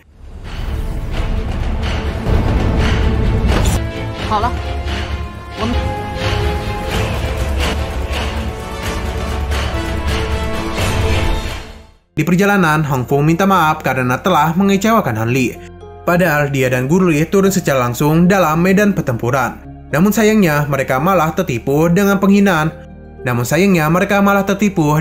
Di perjalanan, Hongfu minta maaf karena telah mengecewakan Han Li. Padahal dia dan Guru Li turun secara langsung dalam medan pertempuran. Namun sayangnya mereka malah tertipu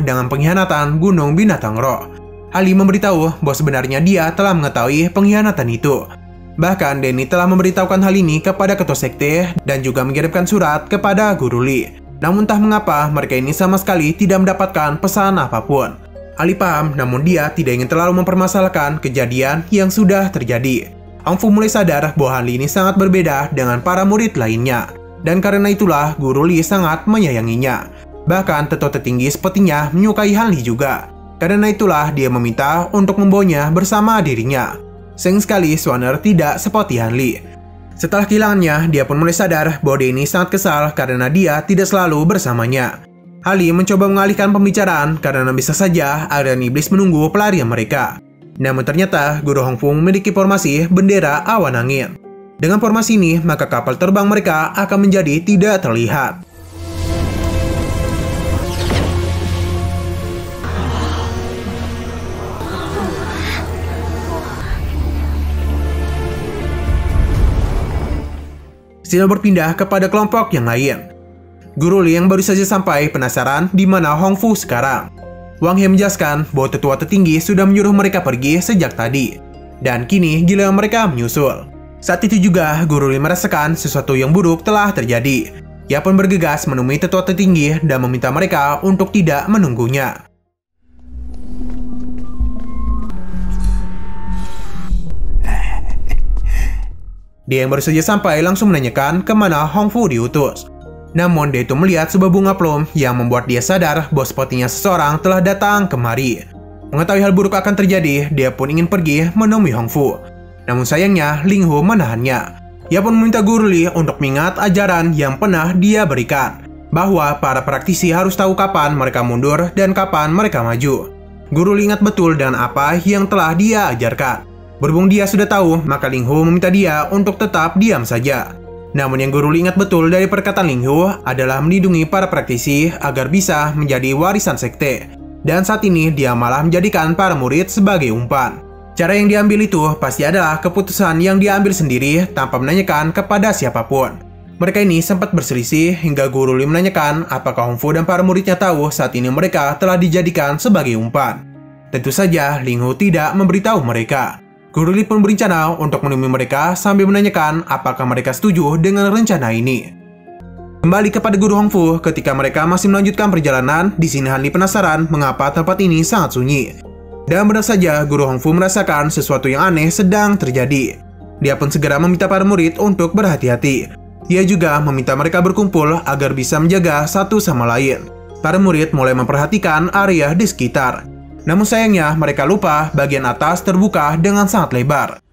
dengan pengkhianatan Gunung Binatang Roh. Han Li memberitahu bahwa sebenarnya dia telah mengetahui pengkhianatan itu. Bahkan Denny telah memberitahukan hal ini kepada ketua sekte dan juga mengirimkan surat kepada Guru Li. Namun entah mengapa mereka ini sama sekali tidak mendapatkan pesan apapun. Han Li paham, namun dia tidak ingin terlalu mempermasalahkan kejadian yang sudah terjadi. Hongfu mulai sadar bahwa Han Li ini sangat berbeda dengan para murid lainnya. Dan karena itulah Guru Li sangat menyayanginya. Bahkan tetua tertinggi sepertinya menyukai Han Li juga. Karena itulah dia meminta untuk membawanya bersama dirinya. Sayang sekali Swanner tidak seperti Han Li. Setelah kehilangannya, dia pun mulai sadar bahwa dia ini sangat kesal karena dia tidak selalu bersamanya. Han Li mencoba mengalihkan pembicaraan karena bisa saja aliran iblis menunggu pelarian mereka. Namun ternyata Guru Hongfu memiliki formasi bendera awan angin. Dengan formasi ini, maka kapal terbang mereka akan menjadi tidak terlihat. Sila berpindah kepada kelompok yang lain. Guru Li yang baru saja sampai penasaran di mana Hongfu sekarang. Wang He menjelaskan bahwa tetua tertinggi sudah menyuruh mereka pergi sejak tadi. Dan kini giliran mereka menyusul. Saat itu juga Guru Li merasakan sesuatu yang buruk telah terjadi. Ia pun bergegas menemui tetua tertinggi dan meminta mereka untuk tidak menunggunya. Dia yang baru saja sampai langsung menanyakan kemana Hongfu diutus. Namun dia itu melihat sebuah bunga plum yang membuat dia sadar bahwa sepertinya seseorang telah datang kemari. Mengetahui hal buruk akan terjadi, dia pun ingin pergi menemui Hongfu. Namun sayangnya Ling Hu menahannya. Ia pun meminta Guru Li untuk mengingat ajaran yang pernah dia berikan, bahwa para praktisi harus tahu kapan mereka mundur dan kapan mereka maju. Guru Li ingat betul dengan apa yang telah dia ajarkan. Berhubung dia sudah tahu, maka Ling Hu meminta dia untuk tetap diam saja. Namun yang Guru Li ingat betul dari perkataan Ling Hu adalah melindungi para praktisi agar bisa menjadi warisan sekte. Dan saat ini dia malah menjadikan para murid sebagai umpan. Cara yang diambil itu pasti adalah keputusan yang diambil sendiri tanpa menanyakan kepada siapapun. Mereka ini sempat berselisih hingga Guru Li menanyakan apakah Hongfu dan para muridnya tahu saat ini mereka telah dijadikan sebagai umpan. Tentu saja Ling Hu tidak memberitahu mereka. Guru Li pun berencana untuk menemui mereka sambil menanyakan apakah mereka setuju dengan rencana ini. Kembali kepada Guru Hongfu, ketika mereka masih melanjutkan perjalanan, di sini Han Li penasaran mengapa tempat ini sangat sunyi. Dan benar saja, Guru Hongfu merasakan sesuatu yang aneh sedang terjadi. Dia pun segera meminta para murid untuk berhati-hati. Ia juga meminta mereka berkumpul agar bisa menjaga satu sama lain. Para murid mulai memperhatikan area di sekitar. Namun sayangnya mereka lupa bagian atas terbuka dengan sangat lebar.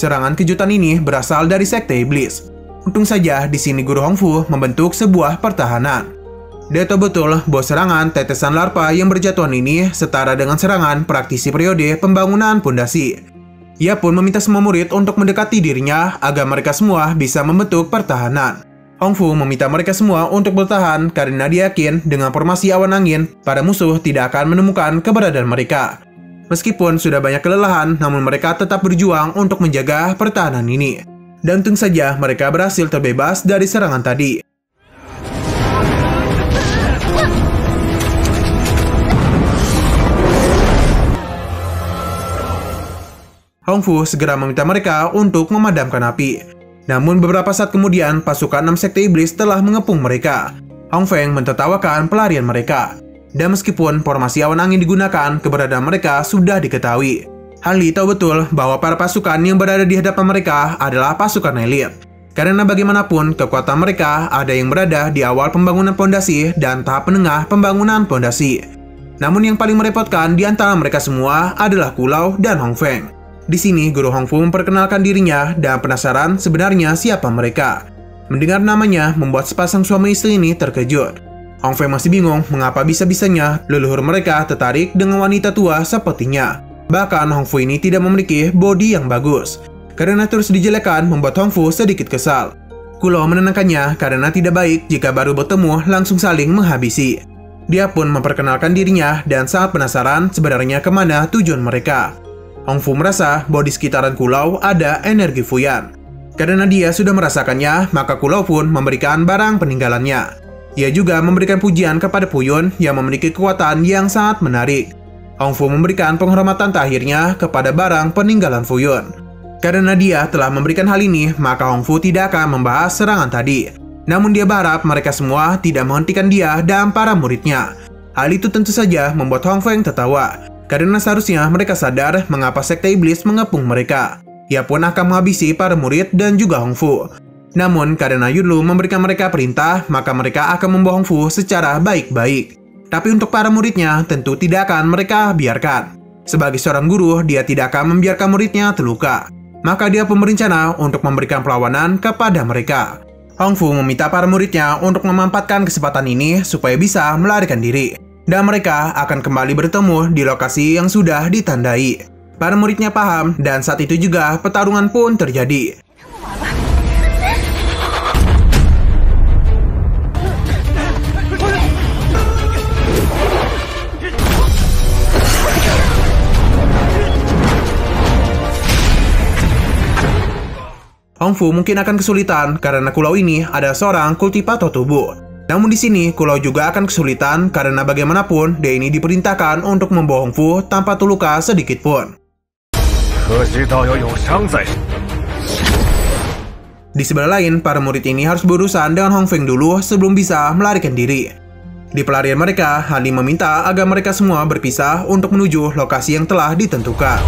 Serangan kejutan ini berasal dari Sekte Iblis. Untung saja di sini Guru Hongfu membentuk sebuah pertahanan. Dia tahu betul bahwa serangan tetesan larva yang berjatuhan ini setara dengan serangan praktisi periode pembangunan pondasi. Ia pun meminta semua murid untuk mendekati dirinya agar mereka semua bisa membentuk pertahanan. Hongfu meminta mereka semua untuk bertahan karena dia yakin dengan formasi awan angin, para musuh tidak akan menemukan keberadaan mereka. Meskipun sudah banyak kelelahan, namun mereka tetap berjuang untuk menjaga pertahanan ini. Dan untung saja mereka berhasil terbebas dari serangan tadi. Hongfu segera meminta mereka untuk memadamkan api. Namun beberapa saat kemudian, pasukan 6 Sekte Iblis telah mengepung mereka. Hong Feng mentertawakan pelarian mereka. Dan meskipun formasi awan angin digunakan, keberadaan mereka sudah diketahui. Han Li tahu betul bahwa para pasukan yang berada di hadapan mereka adalah pasukan elit. Karena bagaimanapun, kekuatan mereka ada yang berada di awal pembangunan pondasi dan tahap menengah pembangunan pondasi. Namun yang paling merepotkan di antara mereka semua adalah Kulao dan Hong Feng. Di sini, Guru Hongfu memperkenalkan dirinya dan penasaran sebenarnya siapa mereka. Mendengar namanya membuat sepasang suami istri ini terkejut. Hong Feng masih bingung mengapa bisa-bisanya leluhur mereka tertarik dengan wanita tua sepertinya. Bahkan Hongfu ini tidak memiliki bodi yang bagus. Karena terus dijelekan membuat Hongfu sedikit kesal. Kulao menenangkannya karena tidak baik jika baru bertemu langsung saling menghabisi. Dia pun memperkenalkan dirinya dan sangat penasaran sebenarnya kemana tujuan mereka. Hongfu merasa bahwa di sekitaran Kulao ada energi Fuyan. Karena dia sudah merasakannya, maka Kulao pun memberikan barang peninggalannya. Ia juga memberikan pujian kepada Puyun yang memiliki kekuatan yang sangat menarik. Hongfu memberikan penghormatan terakhirnya kepada barang peninggalan Fuyun. Karena dia telah memberikan hal ini, maka Hongfu tidak akan membahas serangan tadi. Namun dia berharap mereka semua tidak menghentikan dia dan para muridnya. Hal itu tentu saja membuat Hong Feng tertawa. Karena seharusnya mereka sadar mengapa Sekte Iblis mengepung mereka. Ia pun akan menghabisi para murid dan juga Hongfu. Namun karena Yunlu memberikan mereka perintah, maka mereka akan membawa Hongfu secara baik-baik. Tapi untuk para muridnya tentu tidak akan mereka biarkan. Sebagai seorang guru, dia tidak akan membiarkan muridnya terluka. Maka dia pun berencana untuk memberikan perlawanan kepada mereka. Hongfu meminta para muridnya untuk memanfaatkan kesempatan ini supaya bisa melarikan diri. Dan mereka akan kembali bertemu di lokasi yang sudah ditandai. Para muridnya paham dan saat itu juga pertarungan pun terjadi. Hongfu mungkin akan kesulitan karena Kulao ini ada seorang kultivator tubuh. Namun di sini Kulao juga akan kesulitan karena bagaimanapun dia ini diperintahkan untuk membawa Hongfu tanpa terluka sedikit pun. Di sebelah lain, para murid ini harus berurusan dengan Hong Feng dulu sebelum bisa melarikan diri. Di pelarian mereka, Han Li meminta agar mereka semua berpisah untuk menuju lokasi yang telah ditentukan.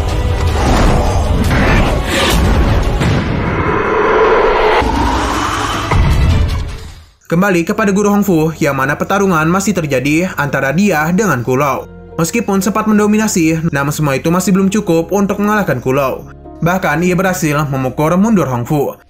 Kembali kepada Guru Hongfu, yang mana pertarungan masih terjadi antara dia dengan Kulao. Meskipun sempat mendominasi, namun semua itu masih belum cukup untuk mengalahkan Kulao. Bahkan ia berhasil memukul mundur Hongfu.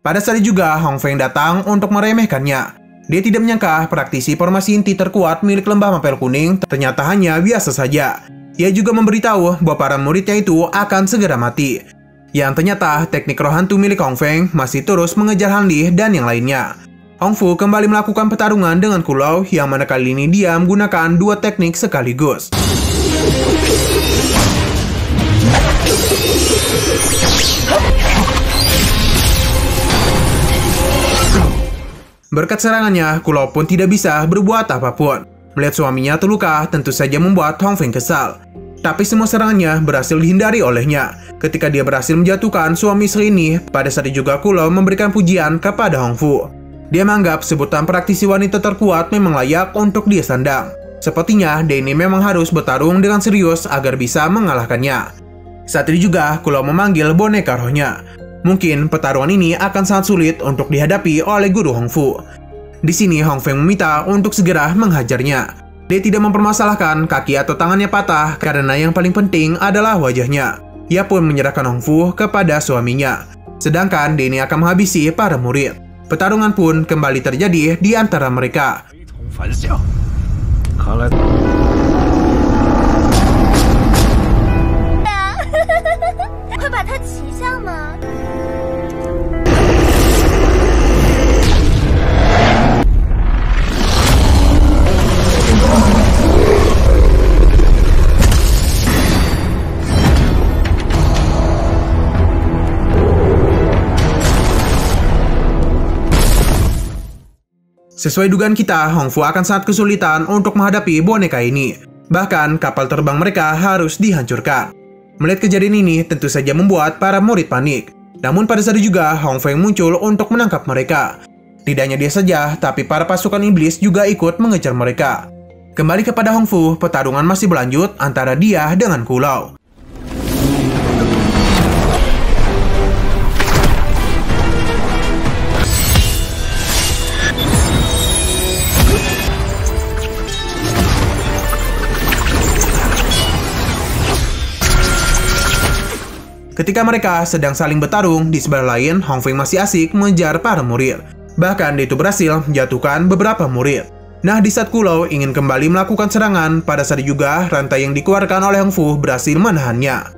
Pada saat itu juga, Hong Feng datang untuk meremehkannya. Dia tidak menyangka praktisi formasi inti terkuat milik lembah mapel kuning ternyata hanya biasa saja. Ia juga memberitahu bahwa para muridnya itu akan segera mati. Yang ternyata teknik roh hantu milik Hong Feng masih terus mengejar Han Li dan yang lainnya. Hong Fu kembali melakukan pertarungan dengan Kulao yang mana kali ini dia menggunakan dua teknik sekaligus. Berkat serangannya, Kulao pun tidak bisa berbuat apapun. Melihat suaminya terluka tentu saja membuat Hong Feng kesal. Tapi semua serangannya berhasil dihindari olehnya. Ketika dia berhasil menjatuhkan suami istri ini, pada saat itu juga Kulao memberikan pujian kepada Hong Fu. Dia menganggap sebutan praktisi wanita terkuat memang layak untuk dia sandang. Sepertinya dia ini memang harus bertarung dengan serius agar bisa mengalahkannya. Saat itu juga Kulao memanggil boneka rohnya. Mungkin pertarungan ini akan sangat sulit untuk dihadapi oleh guru Hong Fu. Di sini Hong Feng meminta untuk segera menghajarnya. Dia tidak mempermasalahkan kaki atau tangannya patah karena yang paling penting adalah wajahnya. Ia pun menyerahkan Hong Fu kepada suaminya. Sedangkan dia ini akan menghabisi para murid. Pertarungan pun kembali terjadi di antara mereka. 快把它骑下嘛！ Sesuai dugaan kita, Hong Fu akan sangat kesulitan untuk menghadapi boneka ini. Bahkan kapal terbang mereka harus dihancurkan. Melihat kejadian ini tentu saja membuat para murid panik. Namun pada saat itu juga Hong Feng muncul untuk menangkap mereka. Tidak hanya dia saja, tapi para pasukan iblis juga ikut mengejar mereka. Kembali kepada Hong Fu, pertarungan masih berlanjut antara dia dengan Kulao. Ketika mereka sedang saling bertarung, di sebelah lain Hong Feng masih asik mengejar para murid. Bahkan dia itu berhasil menjatuhkan beberapa murid. Nah, di saat Kulao ingin kembali melakukan serangan, pada saat juga rantai yang dikeluarkan oleh Hong Fu berhasil menahannya.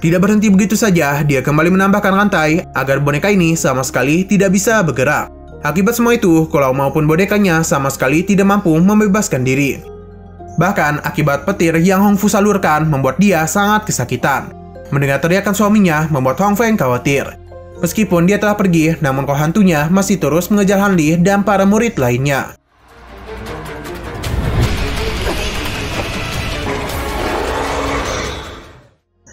Tidak berhenti begitu saja, dia kembali menambahkan rantai agar boneka ini sama sekali tidak bisa bergerak. Akibat semua itu, Kulao maupun bonekanya sama sekali tidak mampu membebaskan diri. Bahkan akibat petir yang Hong Fu salurkan membuat dia sangat kesakitan. Mendengar teriakan suaminya membuat Hong Feng khawatir. Meskipun dia telah pergi, namun roh hantunya masih terus mengejar Han Li dan para murid lainnya.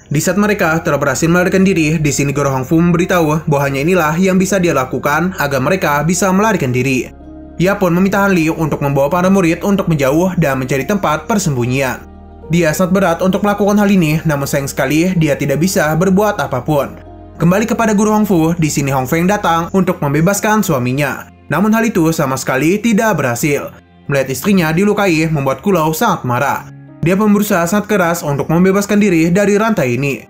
Di saat mereka telah berhasil melarikan diri, di sini guru Hong Fu memberitahu bahwa hanya inilah yang bisa dia lakukan agar mereka bisa melarikan diri. Ia pun meminta Han Li untuk membawa para murid untuk menjauh dan mencari tempat persembunyian. Dia sangat berat untuk melakukan hal ini, namun sayang sekali dia tidak bisa berbuat apapun. Kembali kepada guru Hong Fu, di sini Hong Feng datang untuk membebaskan suaminya. Namun hal itu sama sekali tidak berhasil. Melihat istrinya dilukai membuat Kulao sangat marah. Dia pun berusaha sangat keras untuk membebaskan diri dari rantai ini.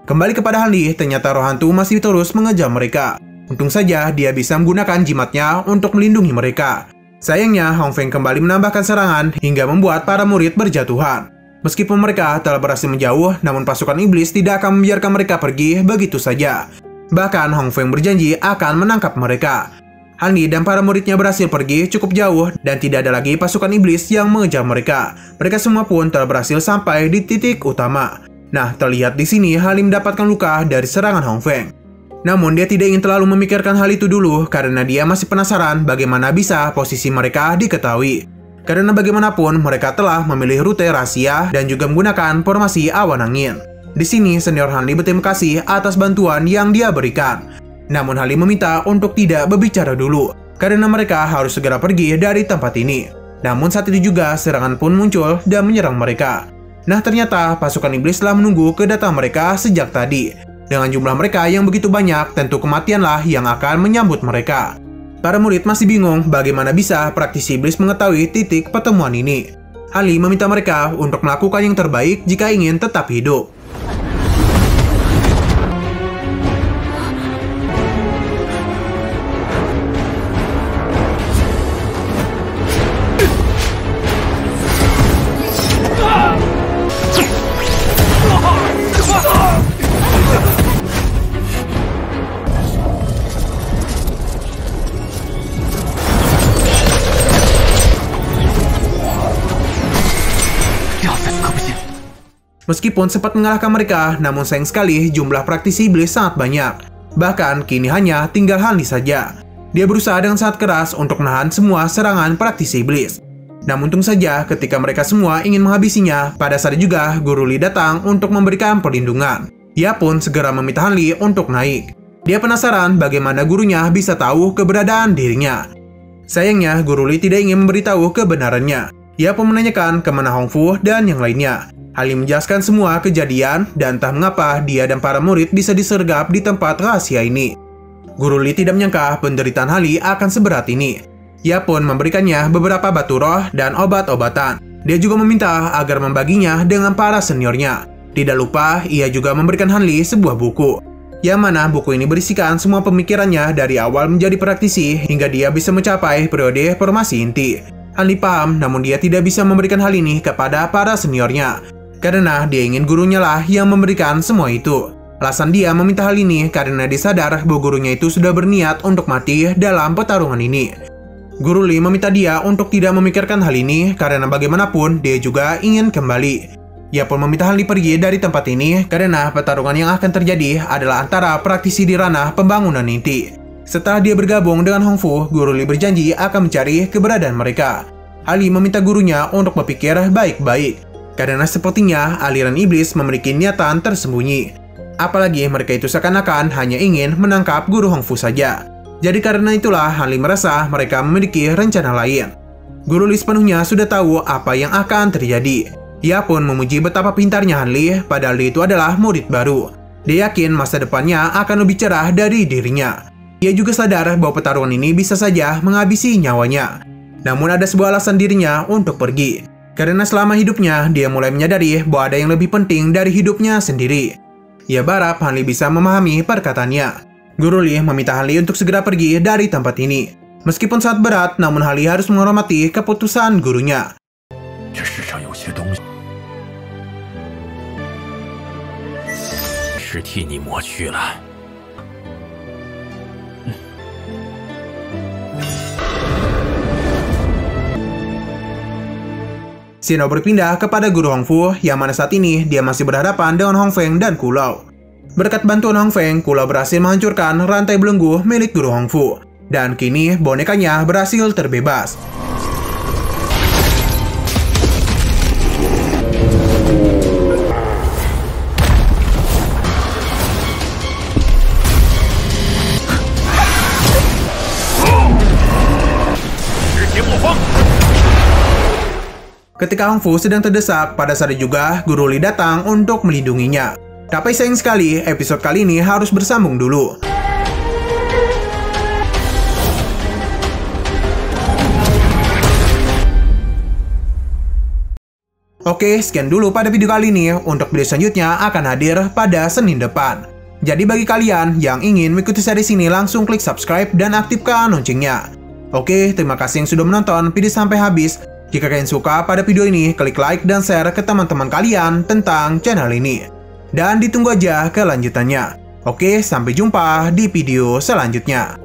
Kembali kepada Han Li, ternyata roh hantu masih terus mengejar mereka. Untung saja dia bisa menggunakan jimatnya untuk melindungi mereka. Sayangnya, Hong Feng kembali menambahkan serangan hingga membuat para murid berjatuhan. Meskipun mereka telah berhasil menjauh, namun pasukan iblis tidak akan membiarkan mereka pergi begitu saja. Bahkan Hong Feng berjanji akan menangkap mereka. Han Li dan para muridnya berhasil pergi cukup jauh dan tidak ada lagi pasukan iblis yang mengejar mereka. Mereka semua pun telah berhasil sampai di titik utama. Nah, terlihat di sini Han Li mendapatkan luka dari serangan Hong Feng. Namun dia tidak ingin terlalu memikirkan hal itu dulu karena dia masih penasaran bagaimana bisa posisi mereka diketahui. Karena bagaimanapun mereka telah memilih rute rahasia dan juga menggunakan formasi awan angin. Di sini senior Han Li berterima kasih atas bantuan yang dia berikan. Namun Han Li meminta untuk tidak berbicara dulu karena mereka harus segera pergi dari tempat ini. Namun saat itu juga serangan pun muncul dan menyerang mereka. Nah, ternyata pasukan iblis telah menunggu kedatangan mereka sejak tadi. Dengan jumlah mereka yang begitu banyak, tentu kematianlah yang akan menyambut mereka. Para murid masih bingung bagaimana bisa praktisi iblis mengetahui titik pertemuan ini. Han Li meminta mereka untuk melakukan yang terbaik jika ingin tetap hidup. Meskipun sempat mengalahkan mereka, namun sayang sekali jumlah praktisi iblis sangat banyak. Bahkan kini hanya tinggal Han Li saja. Dia berusaha dengan sangat keras untuk menahan semua serangan praktisi iblis. Namun untung saja ketika mereka semua ingin menghabisinya, pada saat juga Guru Li datang untuk memberikan perlindungan. Ia pun segera meminta Han Li untuk naik. Dia penasaran bagaimana gurunya bisa tahu keberadaan dirinya. Sayangnya Guru Li tidak ingin memberitahu kebenarannya. Ia pun menanyakan kemana Hong Fu dan yang lainnya. Han Li menjelaskan semua kejadian dan entah mengapa dia dan para murid bisa disergap di tempat rahasia ini. Guru Li tidak menyangka penderitaan Han Li akan seberat ini. Ia pun memberikannya beberapa batu roh dan obat-obatan. Dia juga meminta agar membaginya dengan para seniornya. Tidak lupa, ia juga memberikan Han Li sebuah buku. Yang mana buku ini berisikan semua pemikirannya dari awal menjadi praktisi hingga dia bisa mencapai periode formasi inti. Han Li paham, namun dia tidak bisa memberikan hal ini kepada para seniornya. Karena dia ingin gurunya lah yang memberikan semua itu. Alasan dia meminta hal ini karena dia sadar bahwa gurunya itu sudah berniat untuk mati dalam pertarungan ini. Guru Li meminta dia untuk tidak memikirkan hal ini karena bagaimanapun dia juga ingin kembali. Ia pun meminta Han Li pergi dari tempat ini karena pertarungan yang akan terjadi adalah antara praktisi di ranah pembangunan inti. Setelah dia bergabung dengan Hong Fu, Guru Li berjanji akan mencari keberadaan mereka. Han Li meminta gurunya untuk berpikir baik-baik. Karena sepertinya aliran iblis memiliki niatan tersembunyi. Apalagi mereka itu seakan-akan hanya ingin menangkap Guru Hong Fu saja. Jadi karena itulah Han Li merasa mereka memiliki rencana lain. Guru Li sepenuhnya sudah tahu apa yang akan terjadi. Ia pun memuji betapa pintarnya Han Li, padahal dia itu adalah murid baru. Dia yakin masa depannya akan lebih cerah dari dirinya. Ia juga sadar bahwa pertarungan ini bisa saja menghabisi nyawanya. Namun ada sebuah alasan dirinya untuk pergi. Karena selama hidupnya, dia mulai menyadari bahwa ada yang lebih penting dari hidupnya sendiri. Ia berharap Han Li bisa memahami perkataannya. Guru Li meminta Han Li untuk segera pergi dari tempat ini. Meskipun sangat berat, namun Han Li harus menghormati keputusan gurunya. Xianhou berpindah kepada Guru Hong Fu, yang mana saat ini dia masih berhadapan dengan Hong Feng dan Kulao. Berkat bantuan Hong Feng, Kulao berhasil menghancurkan rantai belenggu milik Guru Hong Fu. Dan kini bonekanya berhasil terbebas. Ketika Hong Fu sedang terdesak, pada saat juga Guru Li datang untuk melindunginya. Tapi sayang sekali, episode kali ini harus bersambung dulu. Oke, sekian dulu pada video kali ini. Untuk video selanjutnya akan hadir pada Senin depan. Jadi bagi kalian yang ingin mengikuti series ini, langsung klik subscribe dan aktifkan loncengnya. Oke, terima kasih yang sudah menonton video sampai habis. Jika kalian suka pada video ini, klik like dan share ke teman-teman kalian tentang channel ini. Dan ditunggu aja kelanjutannya. Oke, sampai jumpa di video selanjutnya.